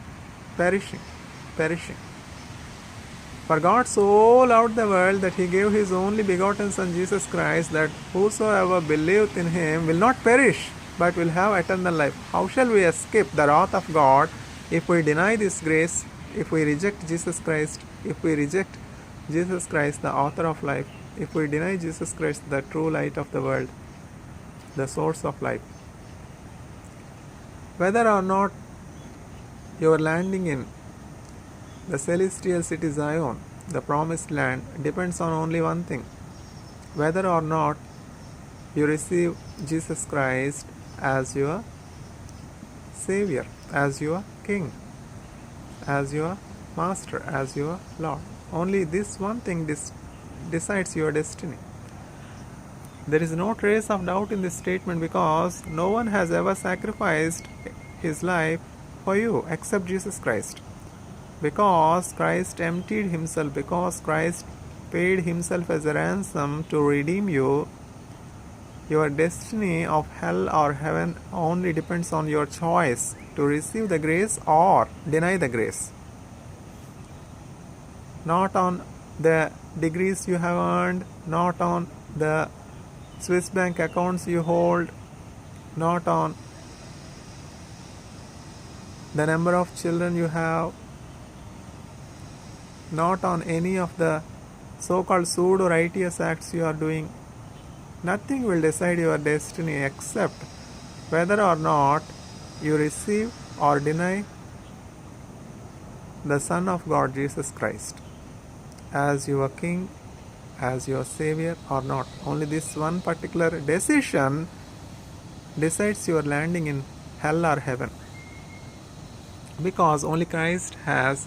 For God so loved the world that he gave his only begotten Son Jesus Christ, that whosoever believeth in him will not perish but will have eternal life. How shall we escape the wrath of God if we deny this grace, if we reject Jesus Christ, if we reject Jesus Christ, the author of life, if we deny Jesus Christ, the true light of the world, the source of life? Whether or not you are landing in the celestial city Zion, the promised land, depends on only one thing: whether or not you receive Jesus Christ as your Savior, as your King, as your Master, as your Lord. Only this one thing decides your destiny. There is no trace of doubt in this statement, because no one has ever sacrificed his life for you except Jesus Christ. Because Christ emptied himself, because Christ paid himself as a ransom to redeem you, your destiny of hell or heaven only depends on your choice to receive the grace or deny the grace. Not on the degrees you have earned, not on the Swiss bank accounts you hold, not on the number of children you have, not on any of the so-called pseudo-righteous acts you are doing. Nothing will decide your destiny except whether or not you receive or deny the Son of God, Jesus Christ, as your King, as your Savior or not. Only this one particular decision decides your landing in hell or heaven, because only Christ has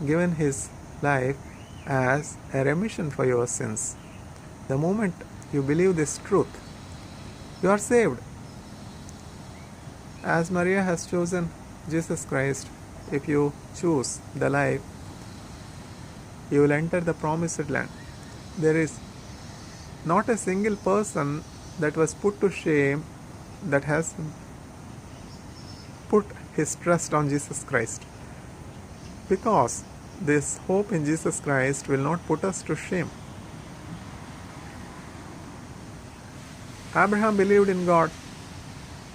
given his life as a remission for your sins. The moment you believe this truth, you are saved. As Maria has chosen Jesus Christ, if you choose the life, you will enter the promised land. There is not a single person that was put to shame that has put his trust on Jesus Christ, because this hope in Jesus Christ will not put us to shame. Abraham believed in God,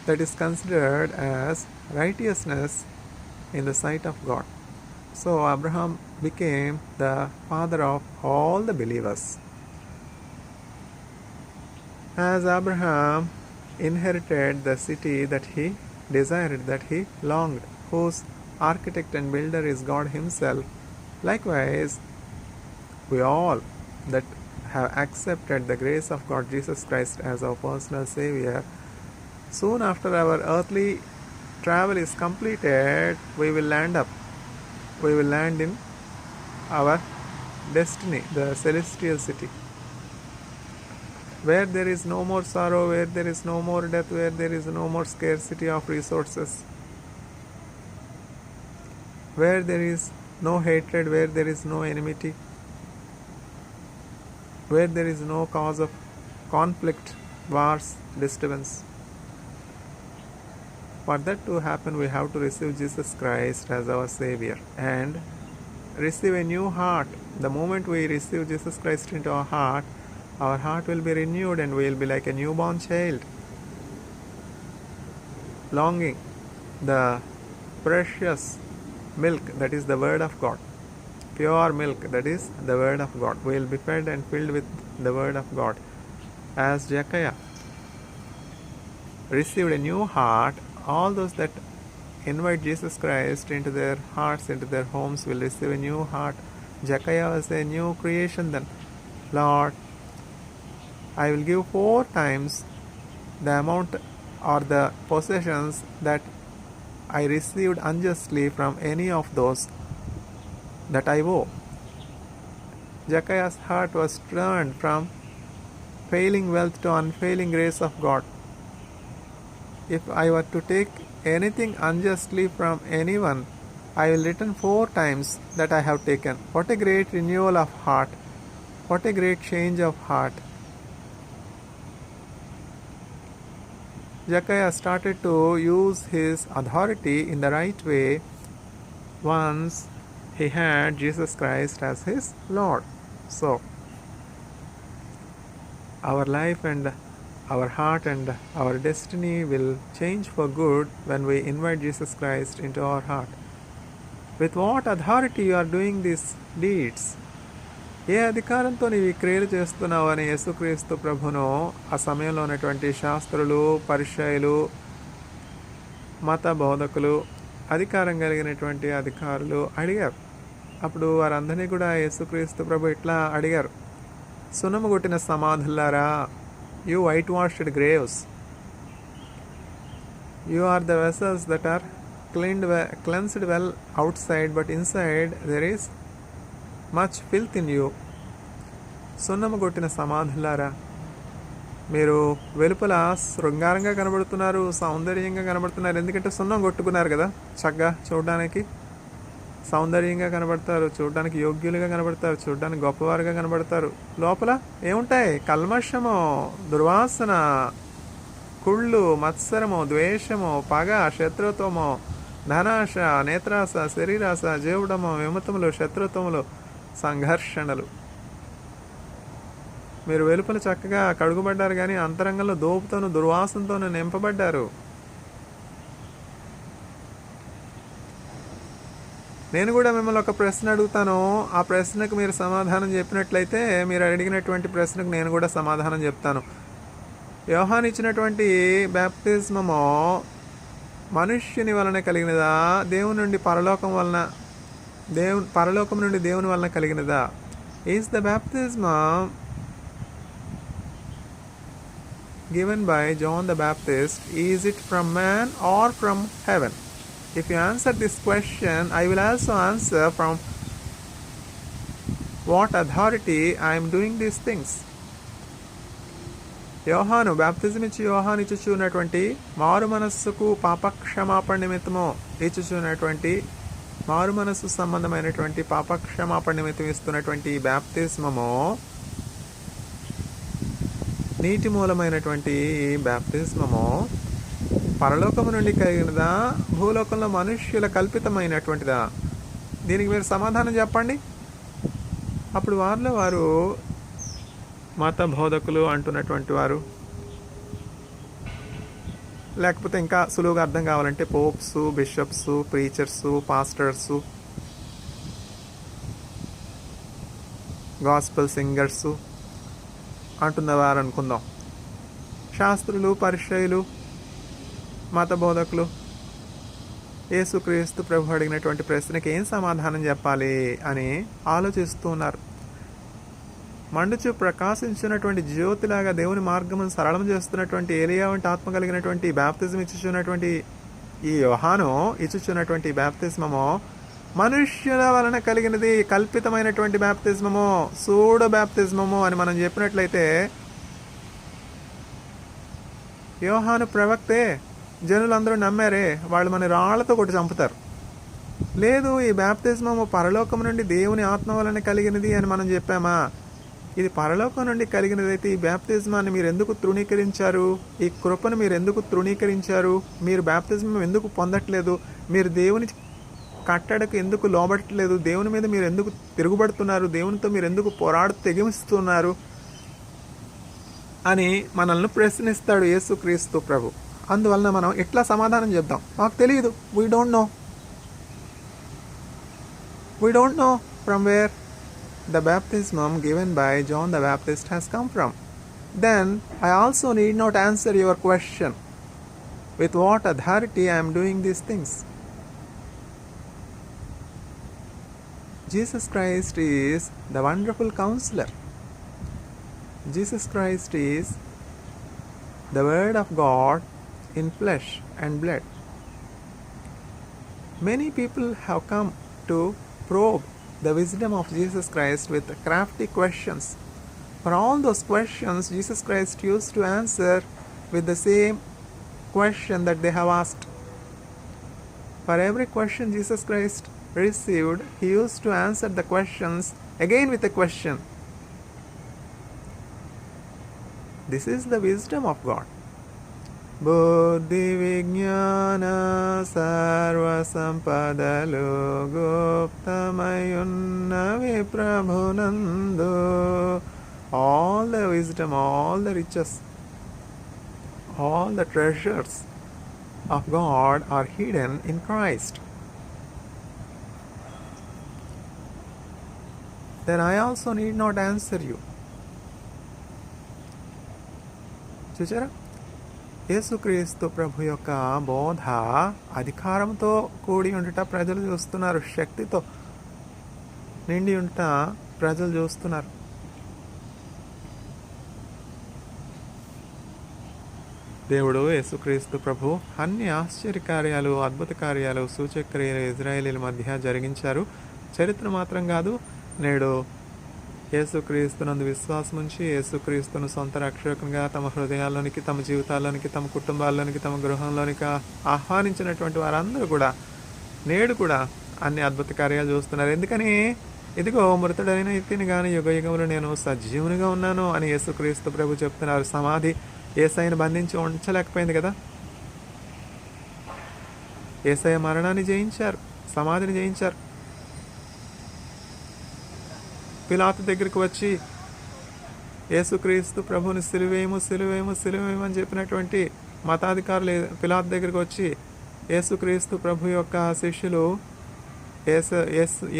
that is considered as righteousness in the sight of God. So Abraham became the father of all the believers. As Abraham inherited the city that he desired, that he longed, whose architect and builder is God himself, likewise we all that have accepted the grace of God Jesus Christ as our personal Savior, soon after our earthly travel is completed, we will land in our destiny, the celestial city, where there is no more sorrow, where there is no more death, where there is no more scarcity of resources, where there is no hatred, where there is no enmity, where there is no cause of conflict, wars, disturbance. For that to happen, we have to receive Jesus Christ as our Savior and receive a new heart. The moment we receive Jesus Christ into our heart will be renewed and we will be like a newborn child, longing the precious milk, that is the Word of God. Pure milk, that is the Word of God. We will be fed and filled with the Word of God. As Jeconiah received a new heart, all those that invite Jesus Christ into their hearts, into their homes, will receive a new heart. Jeconiah was a new creation then. Lord, I will give 4 times the amount or the possessions that I received unjustly from any of those that I owe. Jeconiah's heart was turned from failing wealth to unfailing grace of God. If I were to take anything unjustly from anyone, I will return 4 times that I have taken. What a great renewal of heart! What a great change of heart! Jeconiah started to use his authority in the right way once he had Jesus Christ as his Lord. So, our life and our heart and our destiny will change for good when we invite Jesus Christ into our heart. With what authority you are doing these deeds? ఏ అధికారంతో నీవు ఈ క్రియలు చేస్తున్నావు అని యేసుక్రీస్తు ప్రభును ఆ సమయంలో ఉన్నటువంటి శాస్త్రులు, పరిసయ్యులు, మత బోధకులు, అధికారం కలిగినటువంటి అధికారులు అడిగారు. అప్పుడు వారందరినీ కూడా యేసుక్రీస్తు ప్రభు ఇట్లా అడిగారు, సున్నము కొట్టిన సమాధులారా, you whitewashed graves, you are the vessels that are cleansed well outside, but inside there is much filth in you. సున్నము కొట్టిన సమాధులారా, మీరు వెలుపల శృంగారంగా కనబడుతున్నారు, సౌందర్యంగా కనబడుతున్నారు. ఎందుకంటే సున్నం కొట్టుకున్నారు కదా, చక్కగా చూడడానికి సౌందర్యంగా కనబడతారు, చూడడానికి యోగ్యులుగా కనబడతారు, చూడడానికి గొప్పవారుగా కనబడతారు. లోపల ఏముంటాయి? కల్మషము, దుర్వాసన, కుళ్ళు, మత్సరము, ద్వేషము, పగ, శత్రుత్వము, ధనాశ, నేత్రాశ, శరీరాశ, జీవుడము, విమతములు, శత్రుత్వములు, సంఘర్షణలు. మీరు వెలుపల చక్కగా కడుగుబడ్డారు, కానీ అంతరంగంలో దోపుతోనూ దుర్వాసనతోనూ నింపబడ్డారు. నేను కూడా మిమ్మల్ని ఒక ప్రశ్న అడుగుతాను. ఆ ప్రశ్నకు మీరు సమాధానం చెప్పినట్లయితే, మీరు అడిగినటువంటి ప్రశ్నకు నేను కూడా సమాధానం చెప్తాను. యోహాను ఇచ్చినటువంటి బ్యాప్తిస్మము మనుష్యుని వలన కలిగినదా, దేవుని నుండి పరలోకం నుండి దేవుని వలన కలిగినదా? Is the baptism given by John the Baptist, is it from man or from heaven? If you answer this question, I will also answer from what authority I am doing these things. యోహాను బాప్తిజం ఇచ్చి యోహాను ఇచ్చుచున్నటువంటి మారు మనస్సుకు పాపక్షమాపణ నిమిత్తము ఇచ్చుచున్నటువంటి మారు మనసు సంబంధమైనటువంటి పాపక్షమాపణ నిమిత్తం ఇస్తున్నటువంటి ఈ బాప్తిస్మము నీటి మూలమైనటువంటి ఈ బాప్తిస్మము పరలోకము నుండి కలిగినదా, భూలోకంలో మనుష్యుల కల్పితమైనటువంటిదా? దీనికి మీరు సమాధానం చెప్పండి. అప్పుడు వారిలో వారు మత బోధకులు అంటున్నటువంటి వారు, లేకపోతే ఇంకా సులువుగా అర్థం కావాలంటే popes, bishops, preachers, pastors, gospel singers అంటున్నవారు అనుకుందాం. శాస్త్రులు, పరిచయులు, మత బోధకులు యేసుక్రీస్తు ప్రభు అడిగినటువంటి ప్రశ్నకి ఏం సమాధానం చెప్పాలి అని ఆలోచిస్తూ ఉన్నారు. మండుచు ప్రకాశించినటువంటి జ్యోతిలాగా దేవుని మార్గమును సరళం చేస్తున్నటువంటి ఏలియా వంటి ఆత్మ కలిగినటువంటి బాప్తిజం ఇచ్చుచున్నటువంటి ఈ యోహాను ఇచ్చుచున్నటువంటి బాప్తిజమము మనుష్యుల వలన కలిగినది, కల్పితమైనటువంటి బాప్తిజమము, సూడో బాప్తిజమము అని మనం చెప్పినట్లయితే యోహాను ప్రవక్తే, జనులందరూ నమ్మారే, వాళ్ళు మన రాళ్లతో కొట్టి చంపుతారు. లేదు, ఈ బాప్తిజమము పరలోకం నుండి దేవుని ఆత్మ వలన కలిగినది అని మనం చెప్పామా? ఇది పరలోకం నుండి కలిగినదైతే ఈ బాప్తిజమాన్ని మీరు ఎందుకు తృణీకరించారు? ఈ కృపను మీరు ఎందుకు తృణీకరించారు? మీరు బాప్తిజమం ఎందుకు పొందట్లేదు? మీరు దేవుని కట్టడకు ఎందుకు లోబడట్లేదు? దేవుని మీద మీరు ఎందుకు తిరుగుబడుతున్నారు? దేవునితో మీరు ఎందుకు పోరాడు తెగిస్తున్నారు అని మనల్ని ప్రశ్నిస్తాడు యేసుక్రీస్తు ప్రభు. అందువలన మనం ఎట్లా సమాధానం చెప్దాం? మాకు తెలియదు. We don't know from where the baptism given by John the Baptist has come from. Then I also need not answer your question. With what authority I am doing these things? Jesus Christ is the wonderful counselor. Jesus Christ is the Word of God in flesh and blood. Many people have come to probe the wisdom of Jesus Christ with crafty questions. For all those questions, Jesus Christ used to answer with the same question that they have asked. For every question Jesus Christ received, he used to answer the questions again with a question. This is the wisdom of God. బుద్ధి విజ్ఞాన సర్వ సంపదలు గుప్తమయున్నవి ప్రభునందు. All the wisdom, all the riches, all the treasures of God are hidden in Christ. Then I also need not answer you. చూచారా? యేసుక్రీస్తు ప్రభు యొక్క బోధ అధికారంతో కూడి ఉండుట ప్రజలు చూస్తున్నారు, శక్తితో నిండి ఉండుట ప్రజలు చూస్తున్నారు. దేవుడు యేసుక్రీస్తు ప్రభు అన్ని ఆశ్చర్యకార్యాలు, అద్భుత కార్యాలు, సూచక్రియలు ఇజ్రాయేలీల మధ్య జరిగించారు. చరిత్ర మాత్రం కాదు, నేడు యేసుక్రీస్తునందు విశ్వాసం ఉంచి యేసుక్రీస్తును సొంత రక్షకునిగా తమ హృదయాల్లోనికి, తమ జీవితాల్లోనికి, తమ కుటుంబాల్లోనికి, తమ గృహంలోనికి ఆహ్వానించినటువంటి వారందరూ కూడా నేడు కూడా అన్ని అద్భుత కార్యాలు చూస్తున్నారు. ఎందుకని? ఇదిగో మృతుడైన ఇతిని కానీ యుగ యుగములు నేను సజీవునిగా ఉన్నాను అని యేసుక్రీస్తు ప్రభు చెప్తున్నారు. సమాధి యేసయ్యను బంధించి ఉంచలేకపోయింది కదా. యేసయ్య మరణాన్ని జయించారు, సమాధిని జయించారు. పిలాతు దగ్గరికి వచ్చి యేసుక్రీస్తు ప్రభుని సిలువేయము సిలువేయము సిలువేయము అని చెప్పినటువంటి మతాధికారులు పిలాతు దగ్గరికి వచ్చి యేసుక్రీస్తు ప్రభు యొక్క శిష్యులు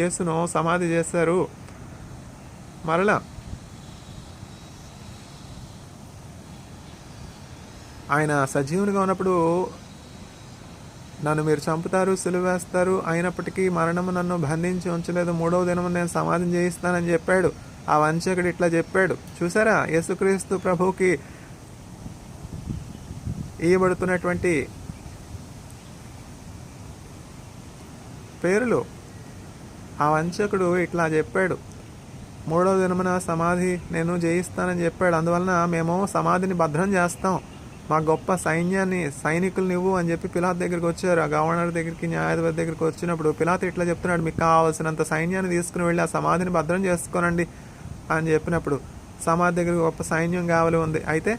యేసును సమాధి చేశారు. మరలా ఆయన సజీవునిగా ఉన్నప్పుడు నన్ను మీరు చంపుతారు, సిలువేస్తారు, అయినప్పటికీ మరణము నన్ను బంధించి ఉంచలేదు, 3వ దినము నేను సమాధి చేయిస్తానని చెప్పాడు. ఆ వంచకుడు ఇట్లా చెప్పాడు. చూసారా? యేసుక్రీస్తు ప్రభువుకి ఇవ్వబడుతున్నటువంటి పేరులు. ఆ వంచకుడు ఇట్లా చెప్పాడు, 3వ దినమున సమాధి నేను జయిస్తానని చెప్పాడు. అందువలన మేము సమాధిని భద్రం చేస్తాం, మా గొప్ప సైనికులు నువ్వు అని చెప్పి పిలాతు దగ్గరికి వచ్చారు. ఆ గవర్నర్ దగ్గరికి, న్యాయాధిపతి దగ్గరికి వచ్చినప్పుడు పిలాతు ఇట్లా చెప్తున్నాడు, మీకు కావాల్సినంత సైన్యాన్ని తీసుకుని వెళ్ళి ఆ సమాధిని భద్రం చేసుకోనండి అని చెప్పినప్పుడు సమాధి దగ్గర గొప్ప సైన్యం కావాలి ఉంది. అయితే